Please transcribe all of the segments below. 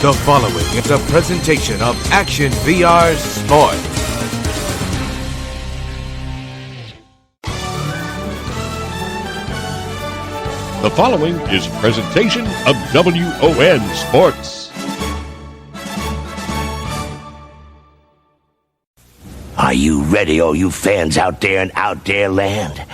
The following is a presentation of Action VR Sports. The following is a presentation of WON Sports. Are you ready, all you fans out there in out there land?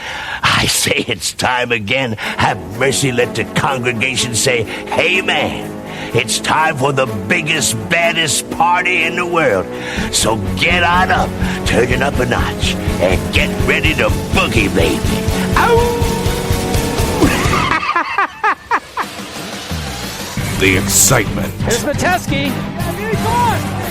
I say it's time again. Have mercy, let the congregation say, "Amen." It's time for the biggest, baddest party in the world. So get on up, turn it up a notch, and get ready to boogie, baby. Ow! The excitement. Here's Mateski.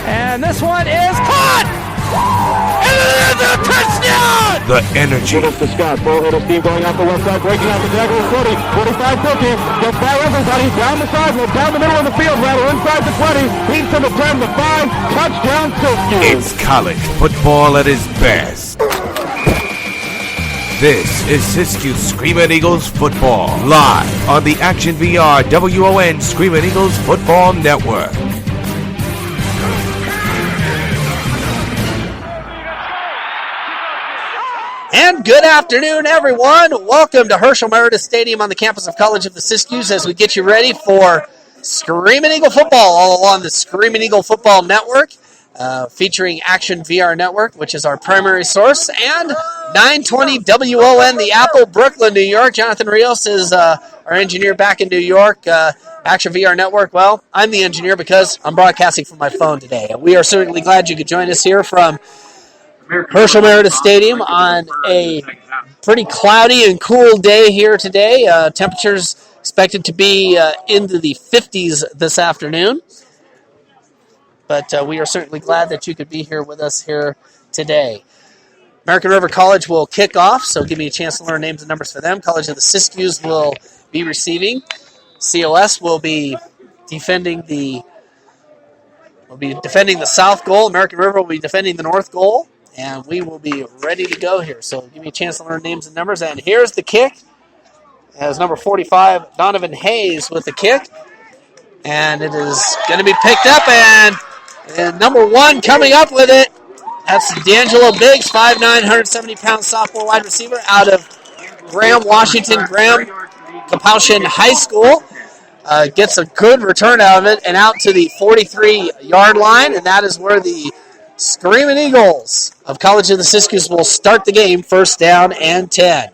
And this one is caught! And it is a touchdown! The energy. Give us to Scott. Full-headed steam going out the left side, breaking out the tackle 40, 45, 50. Gets by everybody. Down the sideline, down the middle of the field, rather inside the 20. He's to the 10, the 5. Touchdown, Siskiyous. It's college football at its best. This is Siskiyous Screaming Eagles football, live on the Action VR WON Screaming Eagles Football Network. And good afternoon, everyone. Welcome to Herschel Meredith Stadium on the campus of College of the Siskiyous as we get you ready for Screaming Eagle football all along the Screaming Eagle Football Network, featuring Action VR Network, which is our primary source, and 920 WON, the Apple, Brooklyn, New York. Jonathan Rios is our engineer back in New York. Action VR Network, well, I'm the engineer because I'm broadcasting from my phone today. And we are certainly glad you could join us here from Herschel Meredith Stadium on a pretty cloudy and cool day here today. Temperatures expected to be into the 50s this afternoon. But we are certainly glad that you could be here with us here today. American River College will kick off, so give me a chance to learn names and numbers for them. College of the Siskiyous will be receiving. COS will be defending the south goal. American River will be defending the north goal. And we will be ready to go here. So give me a chance to learn names and numbers. And here's the kick. As number 45, Donovan Hayes with the kick. And it is going to be picked up. And number 1 coming up with it. That's D'Angelo Biggs, 5'9", 170-pound sophomore wide receiver out of Graham, Washington. Graham Capaushan High School. Gets a good return out of it and out to the 43-yard line. And that is where the Screaming Eagles of College of the Siskiyous will start the game, first down and 10.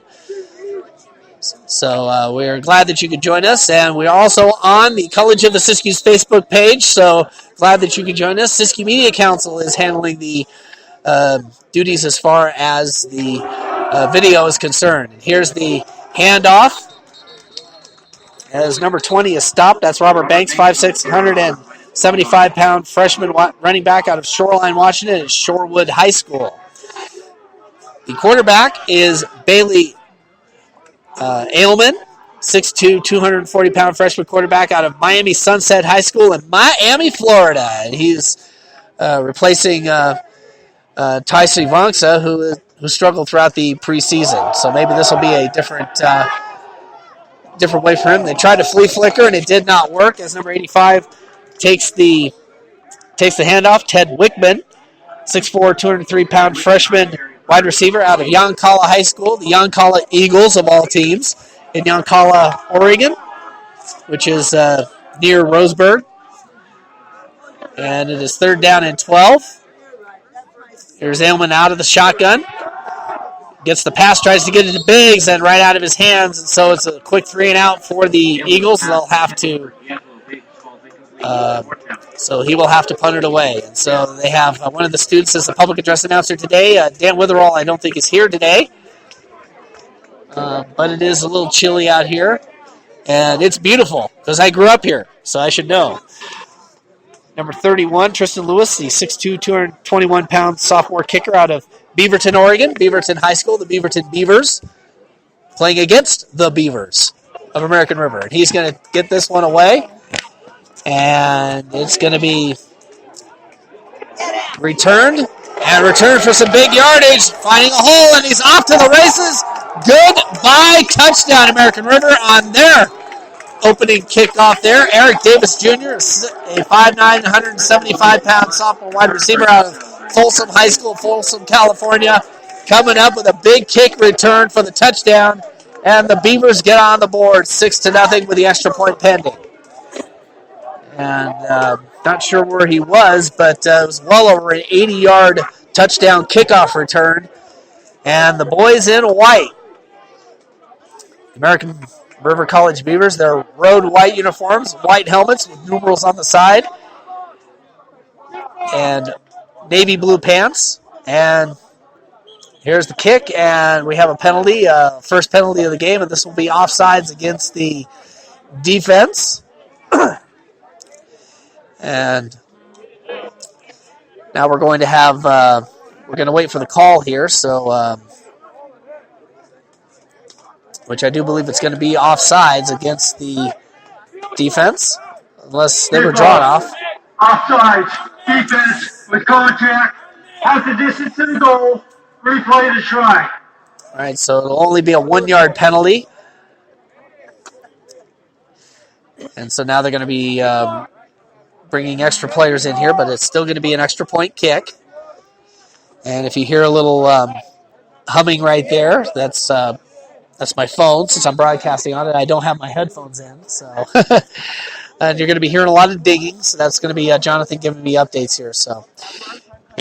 So we're glad that you could join us, and we're also on the College of the Siskiyous Facebook page, so glad that you could join us. Siskiyou Media Council is handling the duties as far as the video is concerned. And here's the handoff. As number 20 is stopped, that's Robert Banks, 5'6", 175-pound freshman running back out of Shoreline, Washington at Shorewood High School. The quarterback is Bailey Ailman, 6'2", 240-pound freshman quarterback out of Miami Sunset High School in Miami, Florida. And he's replacing Ty Sivangsa, who struggled throughout the preseason. So maybe this will be a different way for him. They tried to flea flicker, and it did not work as number 85 takes the handoff. Ted Wickman, 6'4", 203-pound freshman wide receiver out of Yoncalla High School, the Yoncalla Eagles of all teams in Yoncalla, Oregon, which is near Roseburg. And it is third down and 12. Here's Ailman out of the shotgun. Gets the pass, tries to get it to Biggs, and right out of his hands. And so it's a quick 3-and-out for the Eagles. They'll have to... So he will have to punt it away. And so they have one of the students as the public address announcer today. Dan Witherall, I don't think, is here today. But it is a little chilly out here. And it's beautiful because I grew up here, so I should know. Number 31, Tristan Lewis, the 6'2", 221-pound sophomore kicker out of Beaverton, Oregon. Beaverton High School, the Beaverton Beavers, playing against the Beavers of American River. And he's going to get this one away. And it's going to be returned for some big yardage, finding a hole, and he's off to the races. Goodbye touchdown, American River, on their opening kickoff there. Eric Davis Jr., a 5'9", 175-pound sophomore wide receiver out of Folsom High School, Folsom, California, coming up with a big kick return for the touchdown. And the Beavers get on the board 6-0 with the extra point pending. And not sure where he was, but it was well over an 80-yard touchdown kickoff return. And the boys in white, American River College Beavers, their road white uniforms, white helmets with numerals on the side, and navy blue pants. And here's the kick, and we have a penalty, first penalty of the game, and this will be offsides against the defense. And now we're going to have, we're going to wait for the call here, so, which I do believe it's going to be offsides against the defense, unless they were drawn off. Offsides, defense with contact, half the distance to the goal, replay to try. All right, so it'll only be a 1-yard penalty. And so now they're going to be bringing extra players in here, but it's still going to be an extra point kick. And if you hear a little humming right there, that's my phone since I'm broadcasting on it. I don't have my headphones in, so and you're going to be hearing a lot of digging. So that's going to be Jonathan giving me updates here. So,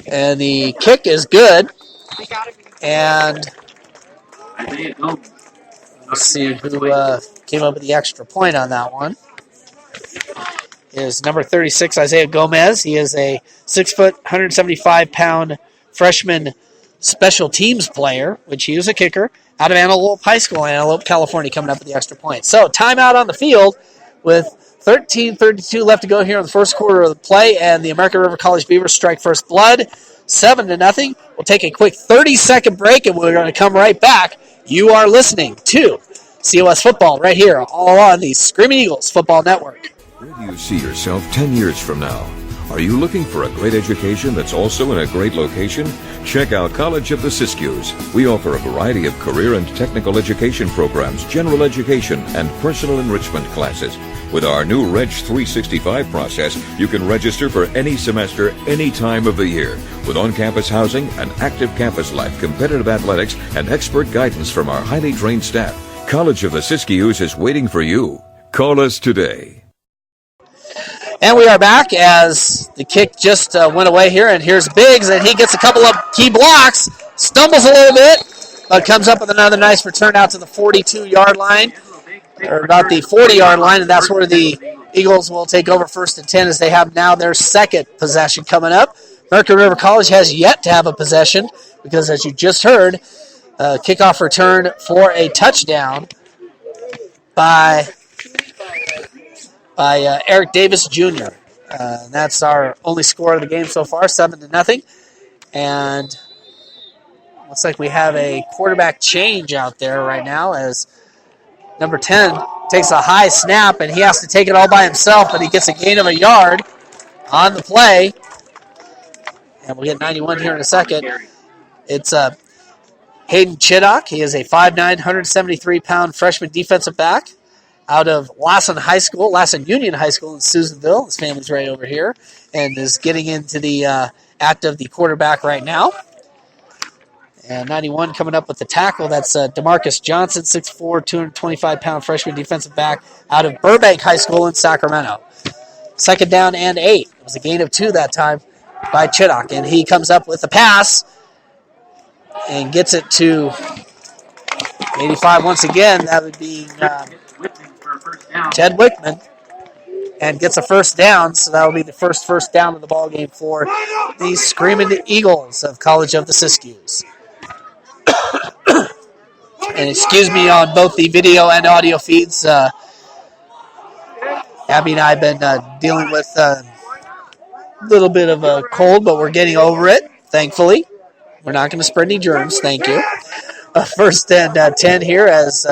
and the kick is good. And let's see who came up with the extra point on that one. Is number 36, Isaiah Gomez. He is a 6', 175-pound freshman special teams player, which he is a kicker, out of Antelope High School, Antelope, California, coming up with the extra point. So timeout on the field with 13:32 left to go here in the first quarter of the play, and the American River College Beavers strike first blood, 7-0. We'll take a quick 30-second break, and we're going to come right back. You are listening to COS Football right here, all on the Screaming Eagles Football Network. Where do you see yourself 10 years from now? Are you looking for a great education that's also in a great location? Check out College of the Siskiyous. We offer a variety of career and technical education programs, general education, and personal enrichment classes. With our new Reg 365 process, you can register for any semester, any time of the year. With on-campus housing, an active campus life, competitive athletics, and expert guidance from our highly trained staff, College of the Siskiyous is waiting for you. Call us today. And we are back as the kick just went away here, and here's Biggs, and he gets a couple of key blocks, stumbles a little bit, but comes up with another nice return out to the 42-yard line, or about the 40-yard line, and that's where the Eagles will take over 1st and 10 as they have now their second possession coming up. American River College has yet to have a possession because, as you just heard, kickoff return for a touchdown by Eric Davis Jr. That's our only score of the game so far, 7-0. And looks like we have a quarterback change out there right now as number 10 takes a high snap, and he has to take it all by himself, but he gets a gain of a yard on the play. And we'll get 91 here in a second. It's Hayden Chiddock. He is a 5'9", 173-pound freshman defensive back out of Lassen Union High School in Susanville. His family's right over here and is getting into the act of the quarterback right now. And 91 coming up with the tackle. That's DeMarcus Johnson, 6'4", 225-pound freshman defensive back out of Burbank High School in Sacramento. 2nd down and 8. It was a gain of 2 that time by Chiddock. And he comes up with a pass and gets it to 85 once again. That would be Ted Wickman, and gets a first down, so that will be the first down of the ball game for the Screaming Eagles of College of the Siskiyous. And excuse me on both the video and audio feeds. Abby and I have been dealing with a little bit of a cold, but we're getting over it, thankfully. We're not going to spread any germs, thank you. 1st and 10 here as...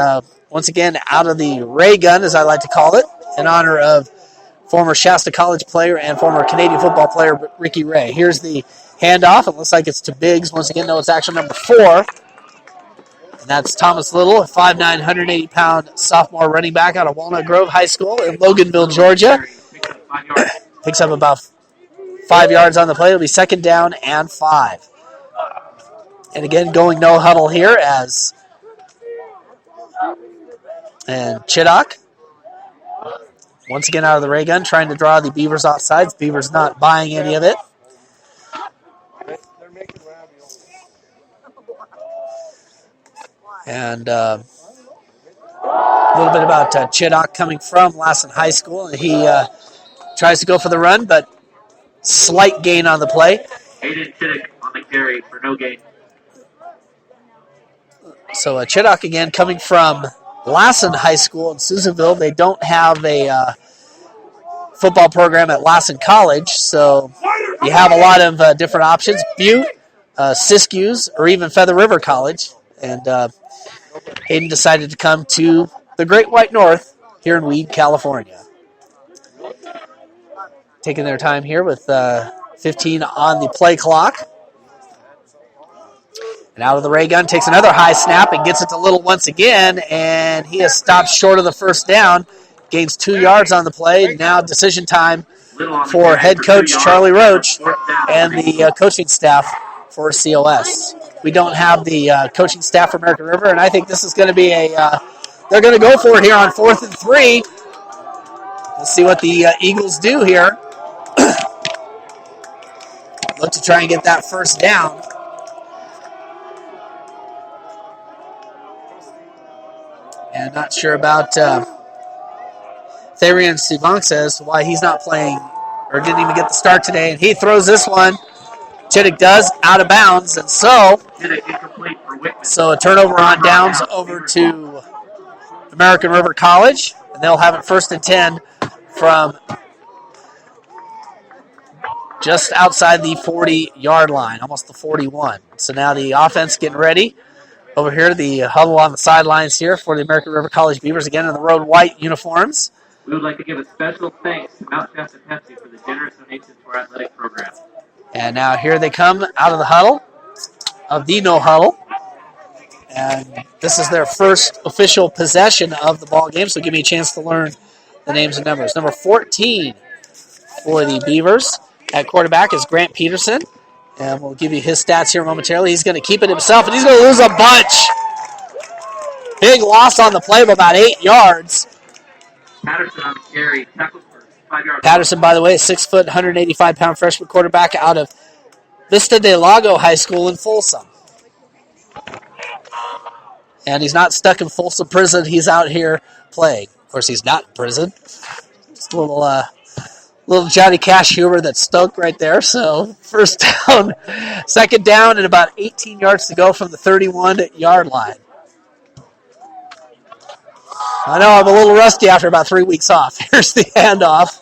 once again, out of the ray gun, as I like to call it, in honor of former Shasta College player and former Canadian football player Ricky Ray. Here's the handoff. It looks like it's to Biggs. Once again, no, it's actually number 4. And that's Thomas Little, a 5'9", 180-pound sophomore running back out of Walnut Grove High School in Loganville, Georgia. Picks up about 5 yards on the play. It'll be second down and 5. And again, going no huddle here and Chiddock, once again out of the ray gun, trying to draw the Beavers off sides. Beavers not buying any of it. And a little bit about Chiddock coming from Lassen High School. He tries to go for the run, but slight gain on the play. Aiden Chiddock on the carry for no gain. So Chiddock again coming from Lassen High School in Susanville. They don't have a football program at Lassen College, so you have a lot of different options. Butte, Siskiyous, or even Feather River College. And Hayden decided to come to the Great White North here in Weed, California. Taking their time here with 15 on the play clock. And out of the ray gun, takes another high snap and gets it to Little once again, and he has stopped short of the first down. Gains 2 yards on the play. Now decision time for head coach Charlie Roach and the coaching staff for COS. We don't have the coaching staff for American River, and I think this is going to be they're going to go for it here on 4th and 3. Let's see what the Eagles do here. Look to try and get that first down. And not sure about Therian Sivank says why he's not playing or didn't even get the start today. And he throws this one. Chiddock does, out of bounds. And so a turnover on downs over to American River College. And they'll have it 1st and 10 from just outside the 40-yard line, almost the 41. So now the offense getting ready. Over here, the huddle on the sidelines here for the American River College Beavers, again in the road white uniforms. We would like to give a special thanks to Mount Shasta Pepsi for the generous donations to our athletic program. And now here they come out of the huddle, of the no huddle. And this is their first official possession of the ball game, so give me a chance to learn the names and numbers. Number 14 for the Beavers at quarterback is Grant Peterson. And we'll give you his stats here momentarily. He's going to keep it himself, and he's going to lose a bunch. Big loss on the play of about 8 yards. Patterson on the carry. Tackles for 5 yards. Patterson, by the way, 6 foot, 185-pound freshman quarterback out of Vista de Lago High School in Folsom. And he's not stuck in Folsom prison. He's out here playing. Of course, he's not in prison. Just a little Johnny Cash humor that's stoked right there. So first down, second down, and about 18 yards to go from the 31-yard line. I know I'm a little rusty after about 3 weeks off. Here's the handoff.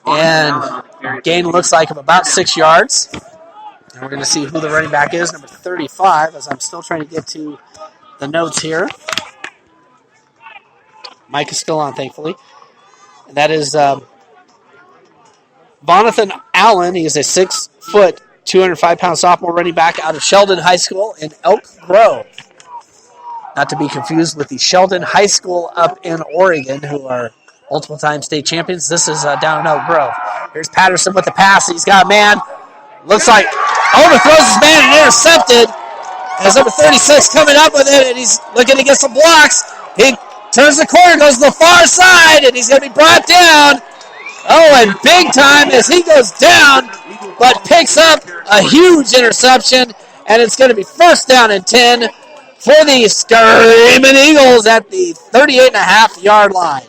And gain looks like of about 6 yards. And we're going to see who the running back is, number 35, as I'm still trying to get to the notes here. Mike is still on, thankfully. And that is Vonathan Allen. He is a 6 foot, 205-pound sophomore running back out of Sheldon High School in Elk Grove. Not to be confused with the Sheldon High School up in Oregon, who are multiple-time state champions. This is down in Elk Grove. Here's Patterson with the pass. He's got a man. Looks like overthrows his man and intercepted. As number 36 coming up with it, and he's looking to get some blocks. He turns the corner, goes to the far side, and he's going to be brought down. Oh, and big time as he goes down, but picks up a huge interception, and it's going to be first down and 10 for the Screaming Eagles at the 38.5-yard line.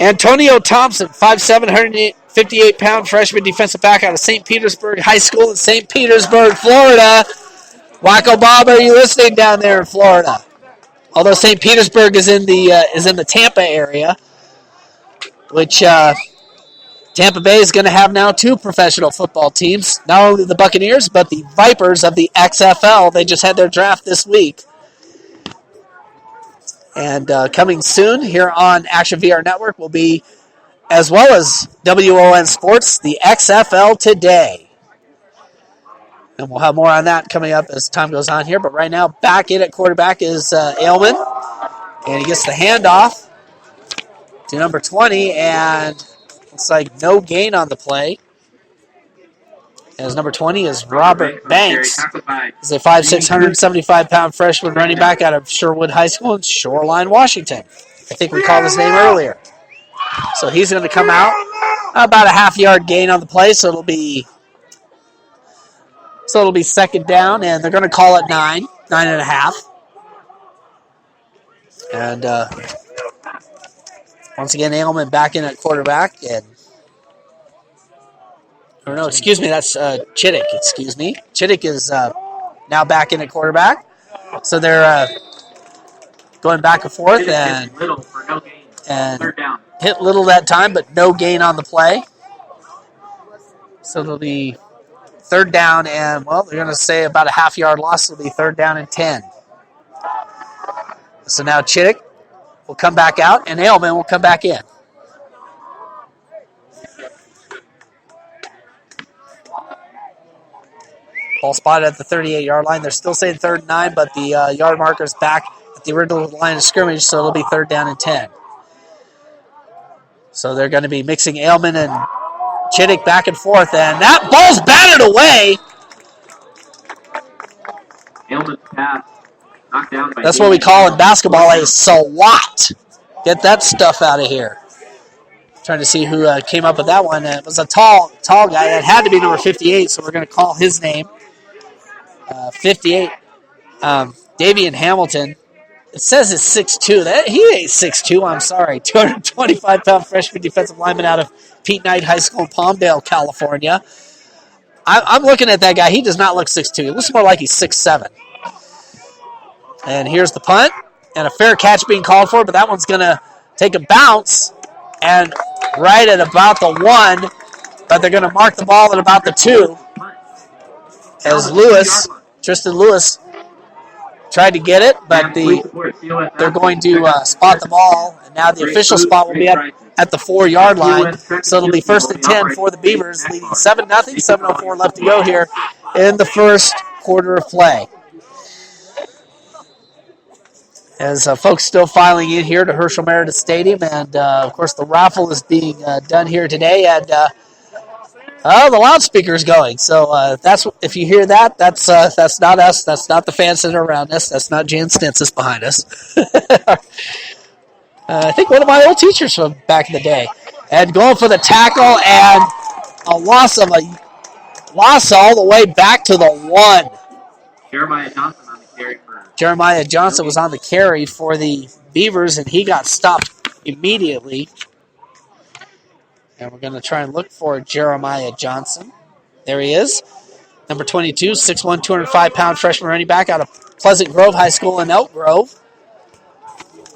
Antonio Thompson, 5'7", 158-pound freshman defensive back out of St. Petersburg High School in St. Petersburg, Florida. Wacko Bob, are you listening down there in Florida? Although St. Petersburg is in the Tampa area, which Tampa Bay is going to have now 2 professional football teams. Not only the Buccaneers, but the Vipers of the XFL. They just had their draft this week. And coming soon here on Action VR Network will be, as well as WON Sports, the XFL Today. And we'll have more on that coming up as time goes on here. But right now, back in at quarterback is Ailman. And he gets the handoff to number 20. And looks like no gain on the play. As number 20 is Robert Banks. He's a 5'6", 175-pound freshman running back out of Sherwood High School in Shoreline, Washington. I think we called his name earlier. So he's going to come out. About a half-yard gain on the play, so it'll be second down, and they're going to call it 9.5. And once again, Ailman back in at quarterback, and or no, excuse me, that's Chittick. Excuse me, Chittick is now back in at quarterback, so they're going back and forth and hit Little that time, but no gain on the play. So it'll be third down, and, well, they're going to say about a half-yard loss. It'll be third down and 10. So now Chittick will come back out, and Ailman will come back in. Ball spotted at the 38-yard line. They're still saying third and 9, but the yard marker's back at the original line of scrimmage, so it'll be third down and 10. So they're going to be mixing Ailman and Chittick back and forth, and that ball's batted away. Ailman's pass knocked down by That's what we call in basketball a swat. Get that stuff out of here. Trying to see who came up with that one. It was a tall guy. It had to be number 58, so we're going to call his name. 58, Davian Hamilton. It says it's 6'2". He ain't 6'2", I'm sorry. 225-pound freshman defensive lineman out of Pete Knight High School in Palmdale, California. I'm looking at that guy. He does not look 6'2". He looks more like he's 6'7". And here's the punt. And a fair catch being called for, but that one's going to take a bounce. And right at about the 1, but they're going to mark the ball at about the 2. As Tristan Lewis tried to get it, but they're going to spot the ball. And now the official spot will be at the 4-yard line. So it'll be first and 10 for the Beavers, leading 7-0, 7:04 left to go here in the first quarter of play. As folks still filing in here to Herschel Meredith Stadium, and of course the raffle is being done here today, and the loudspeaker's going. So that's if you hear that, that's not us. That's not the fan center around us. That's not Jan Stensis behind us. I think one of my old teachers from back in the day, and going for the tackle, and a loss all the way back to the 1. Jeremiah Johnson was on the carry for the Beavers, and he got stopped immediately. And we're going to try and look for Jeremiah Johnson. There he is. Number 22, 6'1", 205-pound freshman running back out of Pleasant Grove High School in Elk Grove.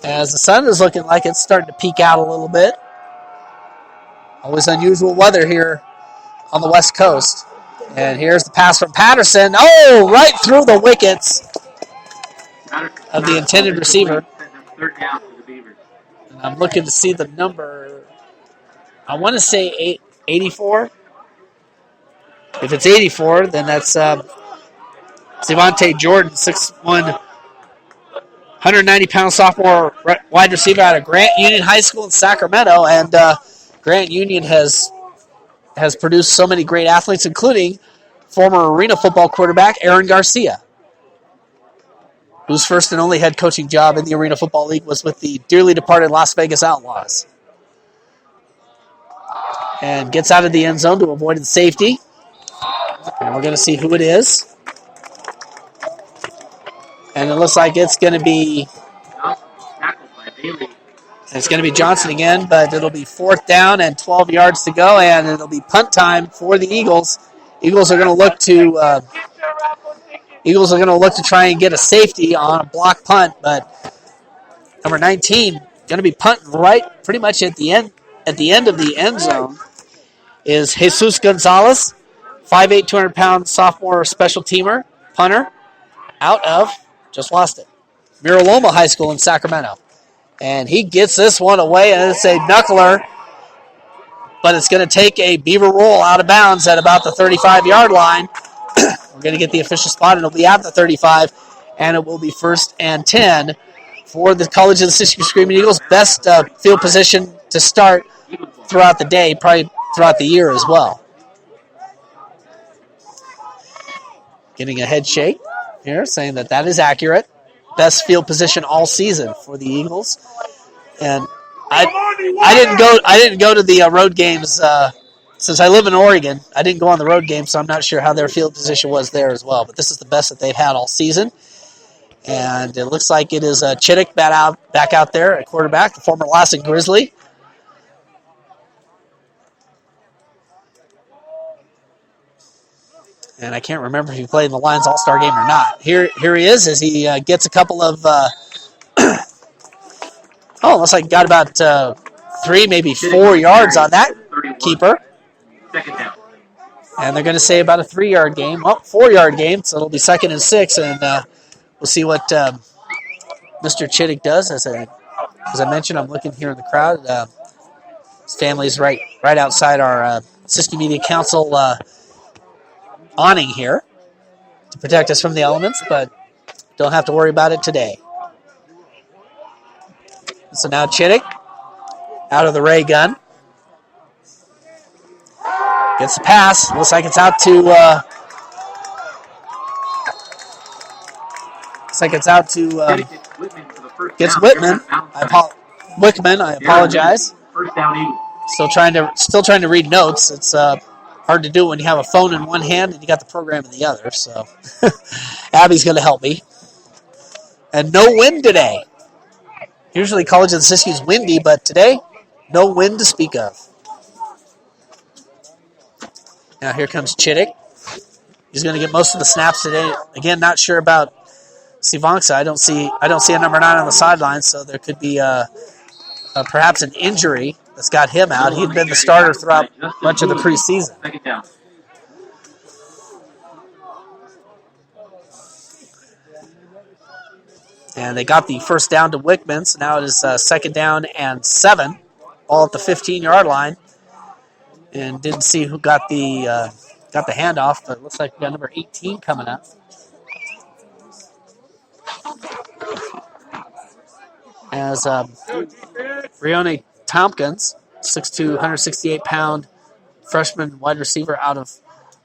As the sun is looking like it's starting to peek out a little bit. Always unusual weather here on the West Coast. And here's the pass from Patterson. Oh, right through the wickets of the intended receiver. And I'm looking to see the number. I want to say 84. If it's 84, then that's Devontae Jordan, 6'1", 190-pound sophomore wide receiver out of Grant Union High School in Sacramento. And Grant Union has produced so many great athletes, including former Arena football quarterback Aaron Garcia, whose first and only head coaching job in the Arena Football League was with the dearly departed Las Vegas Outlaws. And gets out of the end zone to avoid the safety. And we're going to see who it is. And it looks like it's going to be Johnson again, but it'll be fourth down and 12 yards to go, and it'll be punt time for the Eagles. Eagles are going to look to try and get a safety on a block punt, but number 19 going to be punting right pretty much at the end of the end zone is Jesus Gonzalez, 5'8", 200-pound sophomore special teamer, punter, out of, just lost it, Miraloma High School in Sacramento. And he gets this one away, and it's a knuckler, but it's going to take a Beaver roll out of bounds at about the 35-yard line. We're going to get the official spot, and it'll be at the 35, and it will be 1st and 10 for the College of the Siskiyous Screaming Eagles. Best field position to start throughout the day, probably throughout the year as well. Getting a head shake here, saying that is accurate. Best field position all season for the Eagles. And I didn't go to the road games since I live in Oregon. I didn't go on the road games, so I'm not sure how their field position was there as well. But this is the best that they've had all season. And it looks like it is Chittick back out there at quarterback, the former Lassen Grizzly. And I can't remember if he played in the Lions All-Star game or not. Here he is as he gets a couple of... looks like he got about 3, maybe 4 yards on that keeper. And they're going to say about a 3-yard game. Well, 4-yard game, so it'll be 2nd and 6. And we'll see what Mr. Chittick does. As I mentioned, I'm looking here in the crowd. His family's right outside our Siskiyous Media Council awning here to protect us from the elements, but don't have to worry about it today. So now Chittick out of the ray gun. Gets the pass. Looks like it's out to gets Whitman. Wickman, I apologize. Still trying to read notes. It's hard to do when you have a phone in one hand and you got the program in the other. So Abby's going to help me. And no wind today. Usually College of the Siskiyous is windy, but today, no wind to speak of. Now here comes Chittick. He's going to get most of the snaps today. Again, not sure about Sivanksa. I don't see a number 9 on the sideline, so there could be perhaps an injury that's got him out. He'd been the starter throughout much of the preseason. And they got the first down to Wickman, so now it is 2nd down and 7, all at the 15-yard line. And didn't see who got the handoff, but it looks like we got number 18 coming up. As Brione Tompkins, 6'2", 168-pound freshman wide receiver out of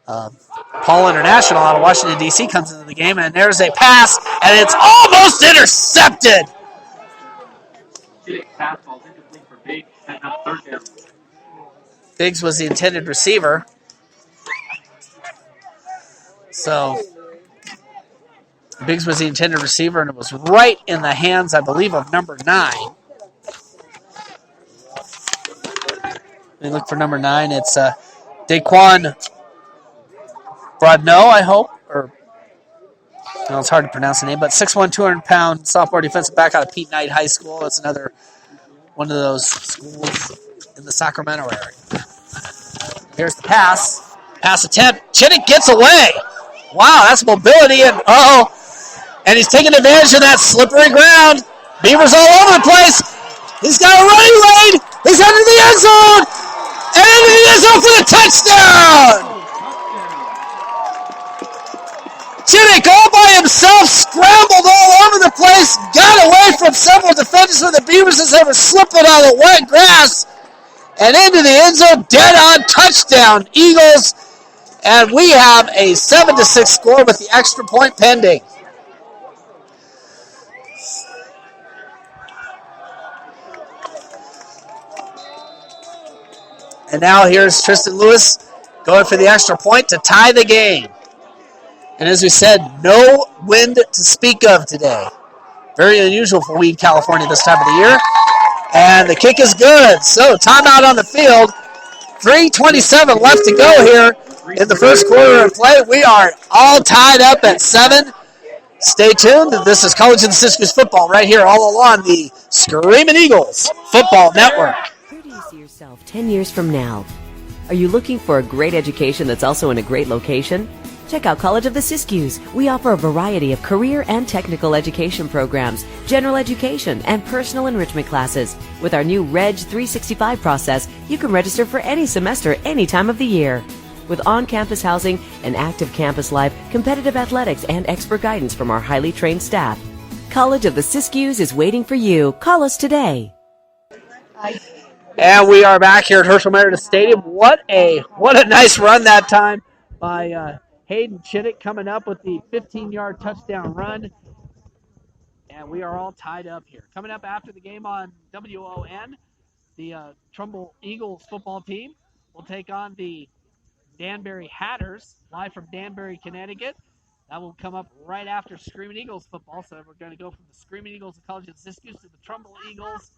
Paul International out of Washington, D.C., comes into the game, and there's a pass, and it's almost intercepted. Biggs was the intended receiver. So Biggs was the intended receiver, and it was right in the hands, I believe, of number 9. Let me look for number 9. It's Daquan Brodno, I hope. It's hard to pronounce the name, but 6'1", 200-pound sophomore defensive back out of Pete Knight High School. That's another one of those schools in the Sacramento area. Here's the pass. Pass attempt. Chittick gets away. Wow, that's mobility. And and he's taking advantage of that slippery ground. Beavers all over the place. He's got a running lane. He's under the end zone. And into the end zone for the touchdown. Chittick all by himself, scrambled all over the place, got away from several defenders with the Beavers as they were slipping on the wet grass, and into the end zone, dead on touchdown, Eagles. And we have a 7-6 score with the extra point pending. And now here's Tristan Lewis going for the extra point to tie the game. And as we said, no wind to speak of today. Very unusual for Weed, California this time of the year. And the kick is good. So timeout on the field. 3:27 left to go here in the first quarter of play. We are all tied up at 7. Stay tuned. This is College of the Siskiyous football right here all along the Screaming Eagles Football Network. Where do you see yourself 10 years from now? Are you looking for a great education that's also in a great location? Check out College of the Siskiyous. We offer a variety of career and technical education programs, general education, and personal enrichment classes. With our new Reg 365 process, you can register for any semester any time of the year. with on-campus housing and active campus life, competitive athletics, and expert guidance from our highly trained staff. College of the Siskiyous is waiting for you. Call us today. And we are back here at Herschel Meredith Stadium. What a nice run that time by Hayden Chittick, coming up with the 15-yard touchdown run. And we are all tied up here. Coming up after the game on WON, the Trumbull Eagles football team will take on the Danbury Hatters, live from Danbury, Connecticut. That will come up right after Screaming Eagles football. So we're going to go from the Screaming Eagles of College of Siskiyous to the Trumbull Eagles.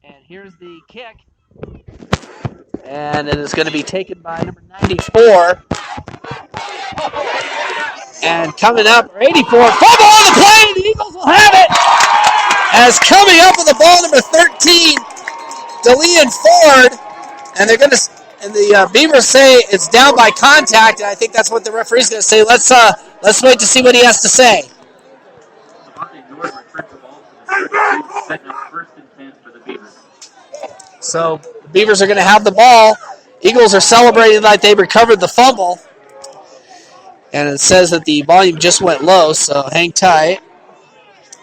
And here's the kick. And it is going to be taken by number 94. And coming up, 84. Fumble on the play. The Eagles will have it. As coming up with the ball, number 13, DeLeon Ford. And they're going to, and the Beavers say it's down by contact. And I think that's what the referee's going to say. Let's wait to see what he has to say. So the Beavers are going to have the ball. Eagles are celebrating like they recovered the fumble. And it says that the volume just went low, so hang tight.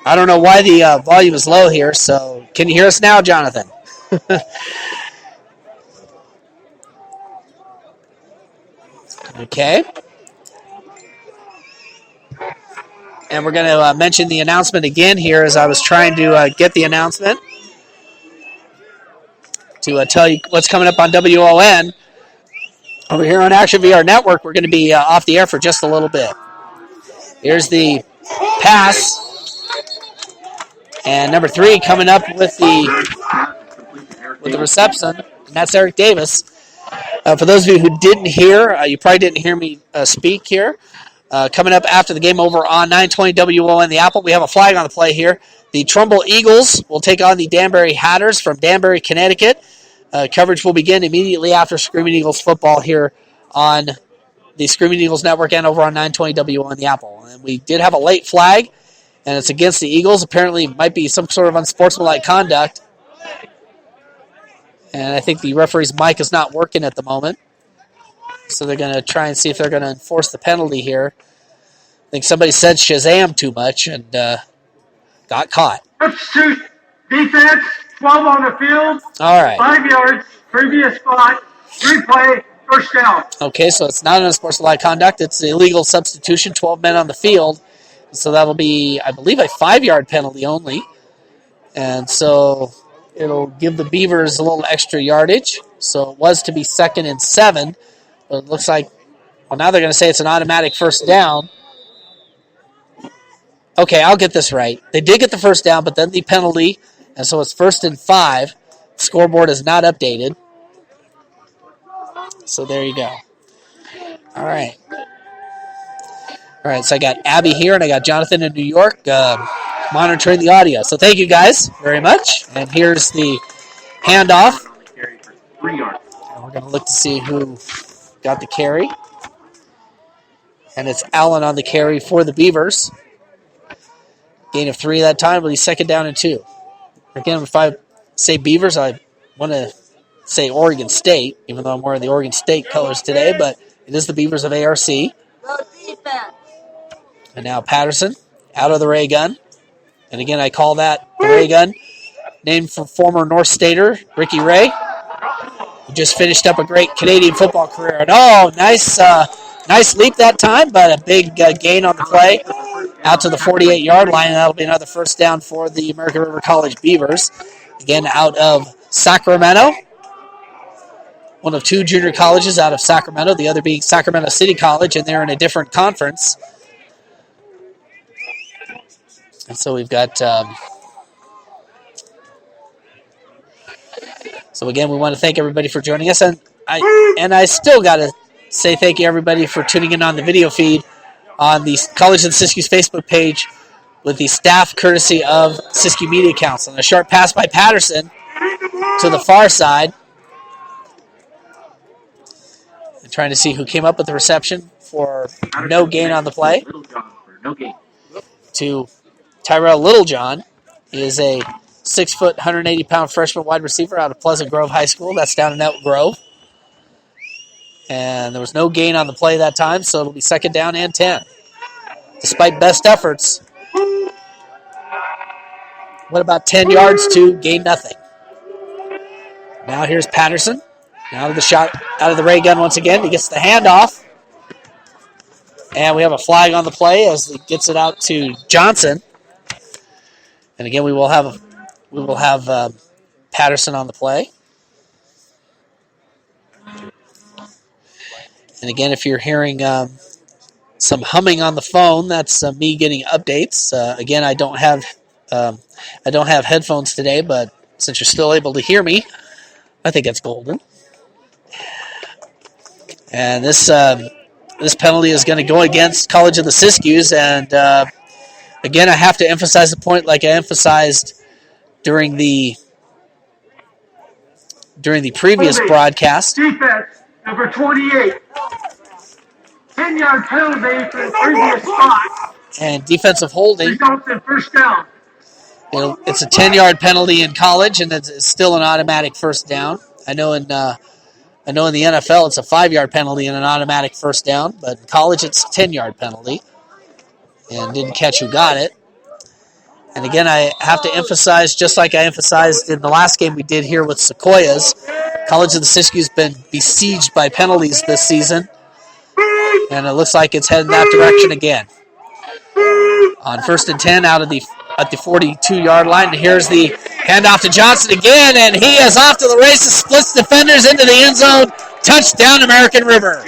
I don't know why the volume is low here, so can you hear us now, Jonathan? Okay. And we're going to mention the announcement again here as I was trying to get the announcement to tell you what's coming up on WON. Over here on Action VR Network, we're going to be off the air for just a little bit. Here's the pass. And number 3 coming up with the reception, and that's Eric Davis. For those of you who didn't hear, you probably didn't hear me speak here. Coming up after the game over on 920 WON The Apple, we have a flag on the play here. The Trumbull Eagles will take on the Danbury Hatters from Danbury, Connecticut. Coverage will begin immediately after Screaming Eagles football here on the Screaming Eagles Network and over on 920 WON The Apple. And we did have a late flag, and it's against the Eagles. Apparently it might be some sort of unsportsmanlike conduct. And I think the referee's mic is not working at the moment. So they're going to try and see if they're going to enforce the penalty here. I think somebody said Shazam too much and got caught. Substitute defense, 12 on the field. All right. 5 yards, previous spot, replay, first down. Okay, so it's not an unsportsmanlike conduct. It's illegal substitution, 12 men on the field. So that'll be, I believe, a 5-yard penalty only. And so it'll give the Beavers a little extra yardage. So it was to be 2nd and 7. But it looks like, well, now they're going to say it's an automatic first down. Okay, I'll get this right. They did get the first down, but then the penalty, and so it's 1st and 5. The scoreboard is not updated. So there you go. All right. All right, so I got Abby here, and I got Jonathan in New York monitoring the audio. So thank you guys very much. And here's the handoff. And we're going to look to see who got the carry. And it's Allen on the carry for the Beavers. Gain of 3 that time, but he's 2nd down and 2. Again, if I say Beavers, I want to say Oregon State, even though I'm wearing the Oregon State colors today, but it is the Beavers of ARC. And now Patterson out of the ray gun. And again, I call that the ray gun, named for former North Stater Ricky Ray, who just finished up a great Canadian football career. And nice leap that time, but a big gain on the play out to the 48-yard line, and that'll be another first down for the American River College Beavers. Again, out of Sacramento. One of 2 junior colleges out of Sacramento, the other being Sacramento City College, and they're in a different conference. And so we've got... So again, we want to thank everybody for joining us, and I still got to say thank you everybody for tuning in on the video feed on the College of the Siskiyous Facebook page with the staff courtesy of Siskiyou Media Council. And a short pass by Patterson to the far side. I'm trying to see who came up with the reception for no gain on the play. To Tyrell Littlejohn. He is a 6-foot, 180-pound freshman wide receiver out of Pleasant Grove High School. That's down in Elk Grove. And there was no gain on the play that time, so it'll be 2nd down and 10. Despite best efforts, what about 10 yards to gain nothing? Now here's Patterson. Now to the shot out of the ray gun once again. He gets the handoff. And we have a flag on the play as he gets it out to Johnson. And again, we will have Patterson on the play. And again, if you're hearing some humming on the phone, that's me getting updates. Again, I don't have headphones today, but since you're still able to hear me, I think it's golden. And this penalty is going to go against College of the Siskiyous. And again, I have to emphasize the point like I emphasized during the previous broadcast. Defense, number 28. 10-yard penalty for the previous spot. And defensive holding. Results in first down. It's a 10-yard penalty in college, and it's still an automatic first down. I know in the NFL it's a 5-yard penalty and an automatic first down, but in college it's a 10-yard penalty. And didn't catch who got it. And again, I have to emphasize, just like I emphasized in the last game we did here with Siskiyous, College of the Siskiyous has been besieged by penalties this season. And it looks like it's heading that direction again. On 1st and 10 at the 42-yard line. And here's the handoff to Johnson again, and he is off to the races, splits defenders into the end zone. Touchdown, American River.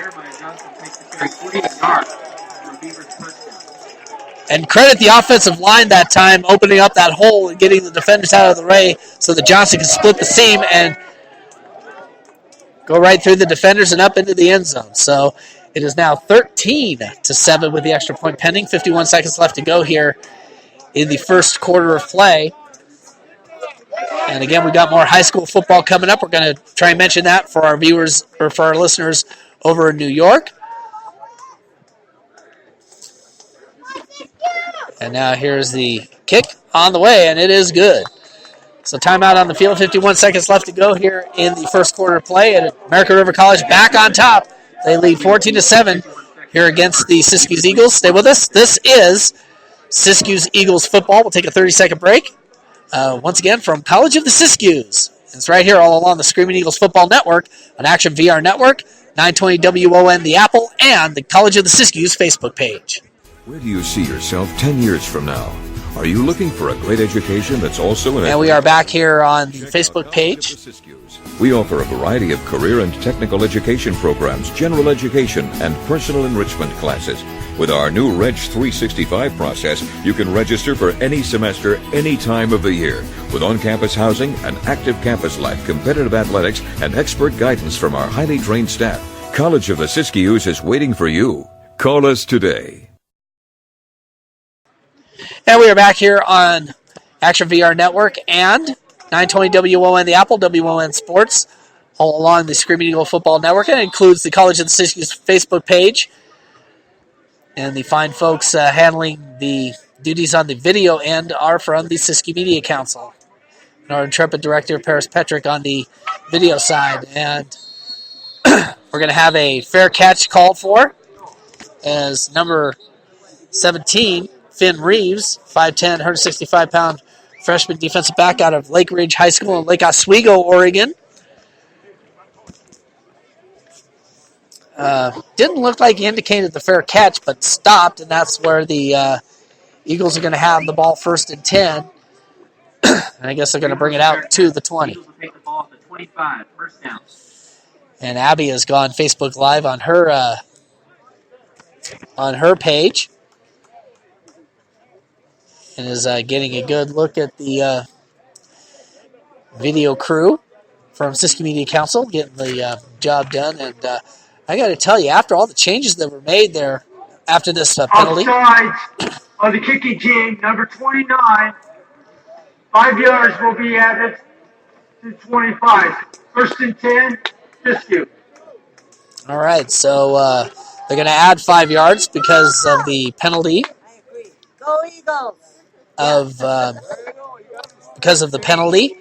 And credit the offensive line that time, opening up that hole and getting the defenders out of the way so that Johnson can split the seam and go right through the defenders and up into the end zone. So it is now 13-7 with the extra point pending. 51 seconds left to go here in the first quarter of play. And again, we got more high school football coming up. We're going to try and mention that for our viewers or for our listeners over in New York. And now here's the kick on the way, and it is good. So timeout on the field, 51 seconds left to go here in the first quarter of play. And American River College back on top. They lead 14-7 here against the Siskiyous Eagles. Stay with us. This is Siskiyous Eagles football. We'll take a 30-second break. Once again, from College of the Siskiyous. It's right here all along the Screaming Eagles Football Network, on Action VR Network, 920 WON The Apple, and the College of the Siskiyous Facebook page. Where do you see yourself 10 years from now? Are you looking for a great education that's also in... And we are back here on the Facebook page. We offer a variety of career and technical education programs, general education, and personal enrichment classes. With our new Reg 365 process, you can register for any semester, any time of the year. With on-campus housing, an active campus life, competitive athletics, and expert guidance from our highly trained staff, College of the Siskiyous is waiting for you. Call us today. And we are back here on Action VR Network and 920 WON The Apple, WON Sports, all along the Screaming Eagle Football Network. And it includes the College of the Siskiyous Facebook page. And the fine folks handling the duties on the video end are from the Siskiyous Media Council. And our intrepid director, Paris Petrick, on the video side. And we're going to have a fair catch called for as number 17, Finn Reeves, 5'10", 165-pound freshman defensive back out of Lake Ridge High School in Lake Oswego, Oregon. Didn't look like he indicated the fair catch, but stopped, and that's where the Eagles are going to have the ball 1st and 10. And I guess they're going to bring it out to the 20. Eagles will take the ball at the 25, first down. And Abby has gone Facebook Live on her page. And is getting a good look at the video crew from Siskiyous Media Council, getting the job done. And I got to tell you, after all the changes that were made there after this penalty. Offsides on the kicking team, number 29. 5 yards will be added to 25. 1st and 10, Siskiyous. All right, so they're going to add 5 yards because of the penalty. Go Eagles! Because of the penalty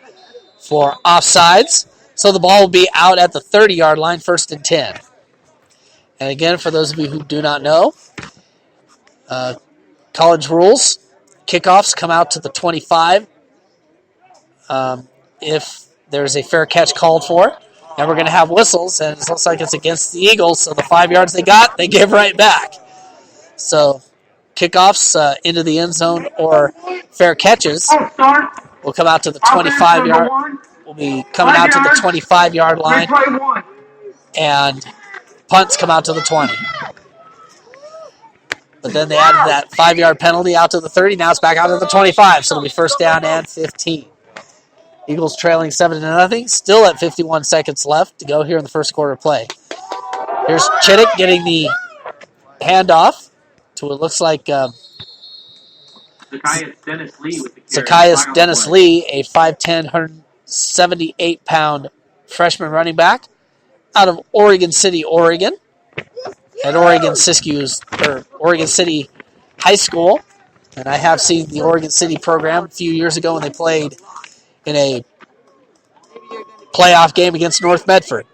for offsides. So the ball will be out at the 30-yard line, 1st and 10. And again, for those of you who do not know, college rules, kickoffs come out to the 25 if there's a fair catch called for. And we're going to have whistles, and it looks like it's against the Eagles, so the 5 yards they got, they give right back. So kickoffs into the end zone or fair catches will come out to the 25-yard. Will be coming out to the 25-yard line, and punts come out to the 20. But then they added that 5-yard penalty out to the 30. Now it's back out to the 25, so it'll be first down and 15. Eagles trailing 7-0, still at 51 seconds left to go here in the first quarter play. Here's Chittick getting the handoff to what looks like Siskiyous Dennis Lee, a 5'10", 178-pound freshman running back out of Oregon City, Oregon, at Oregon Siskiyous, or Oregon City High School. And I have seen the Oregon City program a few years ago when they played in a playoff game against North Medford.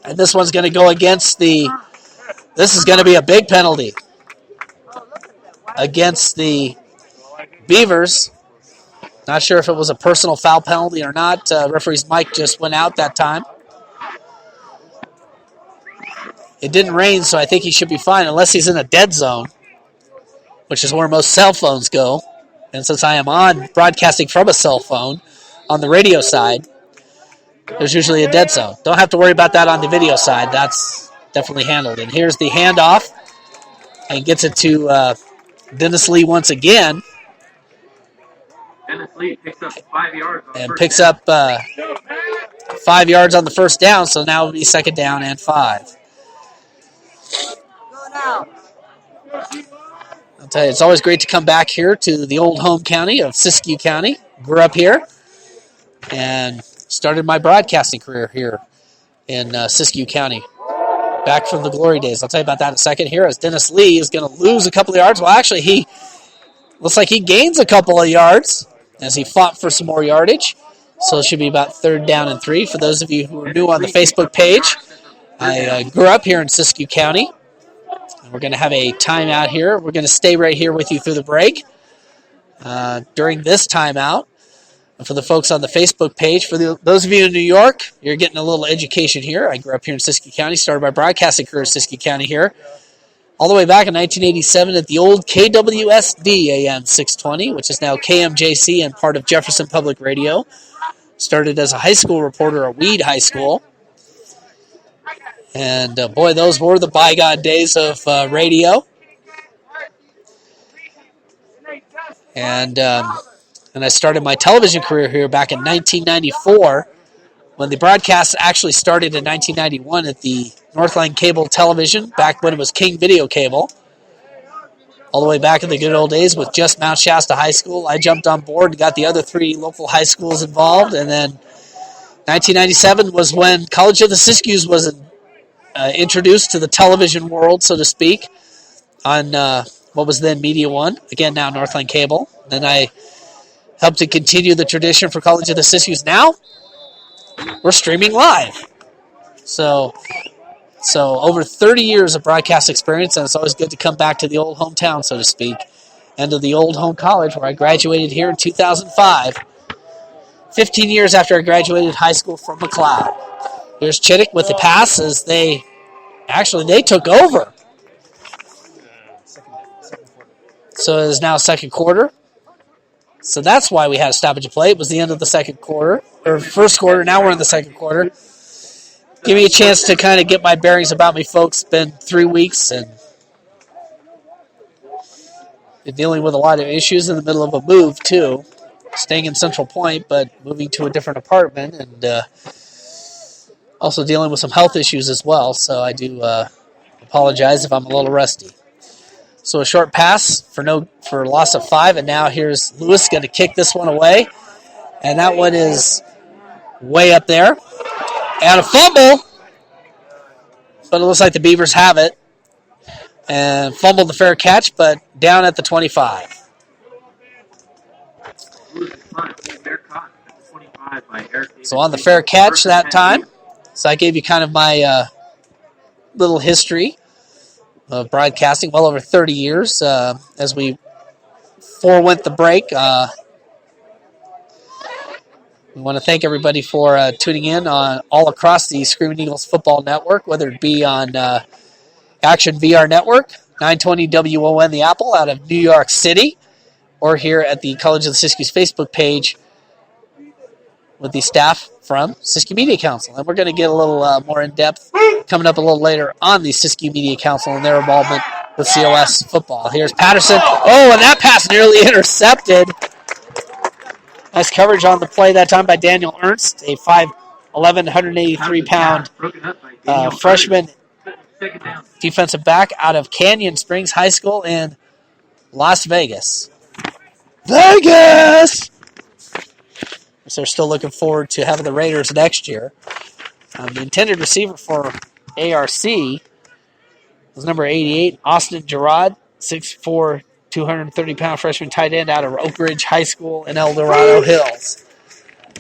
And this one's going to go against this is going to be a big penalty against the Beavers. Not sure if it was a personal foul penalty or not. Referee's mic just went out that time. It didn't rain, so I think he should be fine unless he's in a dead zone, which is where most cell phones go. And since I am on broadcasting from a cell phone on the radio side, there's usually a dead zone. Don't have to worry about that on the video side. That's definitely handled. And here's the handoff, and gets it to Dennis Lee once again. Dennis Lee picks up 5 yards. And picks up 5 yards on the first down, so now it'll be second down and 5. Go now. I'll tell you, it's always great to come back here to the old home county of Siskiyou County. Grew up here and started my broadcasting career here in Siskiyou County. Back from the glory days. I'll tell you about that in a second here as Dennis Lee is going to lose a couple of yards. Well, actually, he looks like he gains a couple of yards as he fought for some more yardage. So it should be about third down and 3. For those of you who are new on the Facebook page, I grew up here in Siskiyou County. And we're going to have a timeout here. We're going to stay right here with you through the break. During this timeout, and for the folks on the Facebook page, for those of you in New York, you're getting a little education here. I grew up here in Siskiyou County, started my broadcasting career in Siskiyou County here, all the way back in 1987 at the old KWSD AM 620, which is now KMJC and part of Jefferson Public Radio. Started as a high school reporter at Weed High School. And boy, those were the bygone days of radio. And I started my television career here back in 1994 when the broadcast actually started in 1991 at the Northline Cable Television, back when it was King Video Cable. All the way back in the good old days with just Mount Shasta High School. I jumped on board and got the other 3 local high schools involved. And then 1997 was when College of the Siskiyous was introduced to the television world, so to speak, on what was then Media One, again now Northline Cable. Then I helped to continue the tradition for College of the Siskiyous. Now we're streaming live. So over 30 years of broadcast experience, and it's always good to come back to the old hometown, so to speak, and to the old home college where I graduated here in 2005, 15 years after I graduated high school from McLeod. Here's Chittick with the pass as they took over. So it is now second quarter. So that's why we had a stoppage of play. It was the end of the second quarter, or first quarter. Now we're in the second quarter. Give me a chance to kind of get my bearings about me, folks. It's been 3 weeks and been dealing with a lot of issues in the middle of a move, too. Staying in Central Point, but moving to a different apartment and also dealing with some health issues as well. So I do apologize if I'm a little rusty. So a short pass for a loss of 5, and now here's Lewis going to kick this one away. And that one is way up there. And a fumble, but it looks like the Beavers have it. And fumbled the fair catch, but down at the 25. So on the fair catch that time. So I gave you kind of my little history of broadcasting, well over 30 years. As we forewent the break, we want to thank everybody for tuning in on all across the Screaming Eagles Football Network, whether it be on Action VR Network, 920 WON The Apple out of New York City, or here at the College of the Siskiyous Facebook page with the staff from Siskiyou Media Council. And we're going to get a little more in-depth coming up a little later on the Siskiyou Media Council and their involvement with COS football. Here's Patterson. Oh, and that pass nearly intercepted. Nice coverage on the play that time by Daniel Ernst, a 5'11", 183-pound freshman defensive back out of Canyon Springs High School in Las Vegas. Vegas! So they're still looking forward to having the Raiders next year. The intended receiver for ARC was number 88, Austin Gerard, 6'4", 230-pound freshman tight end out of Oak Ridge High School in El Dorado Hills.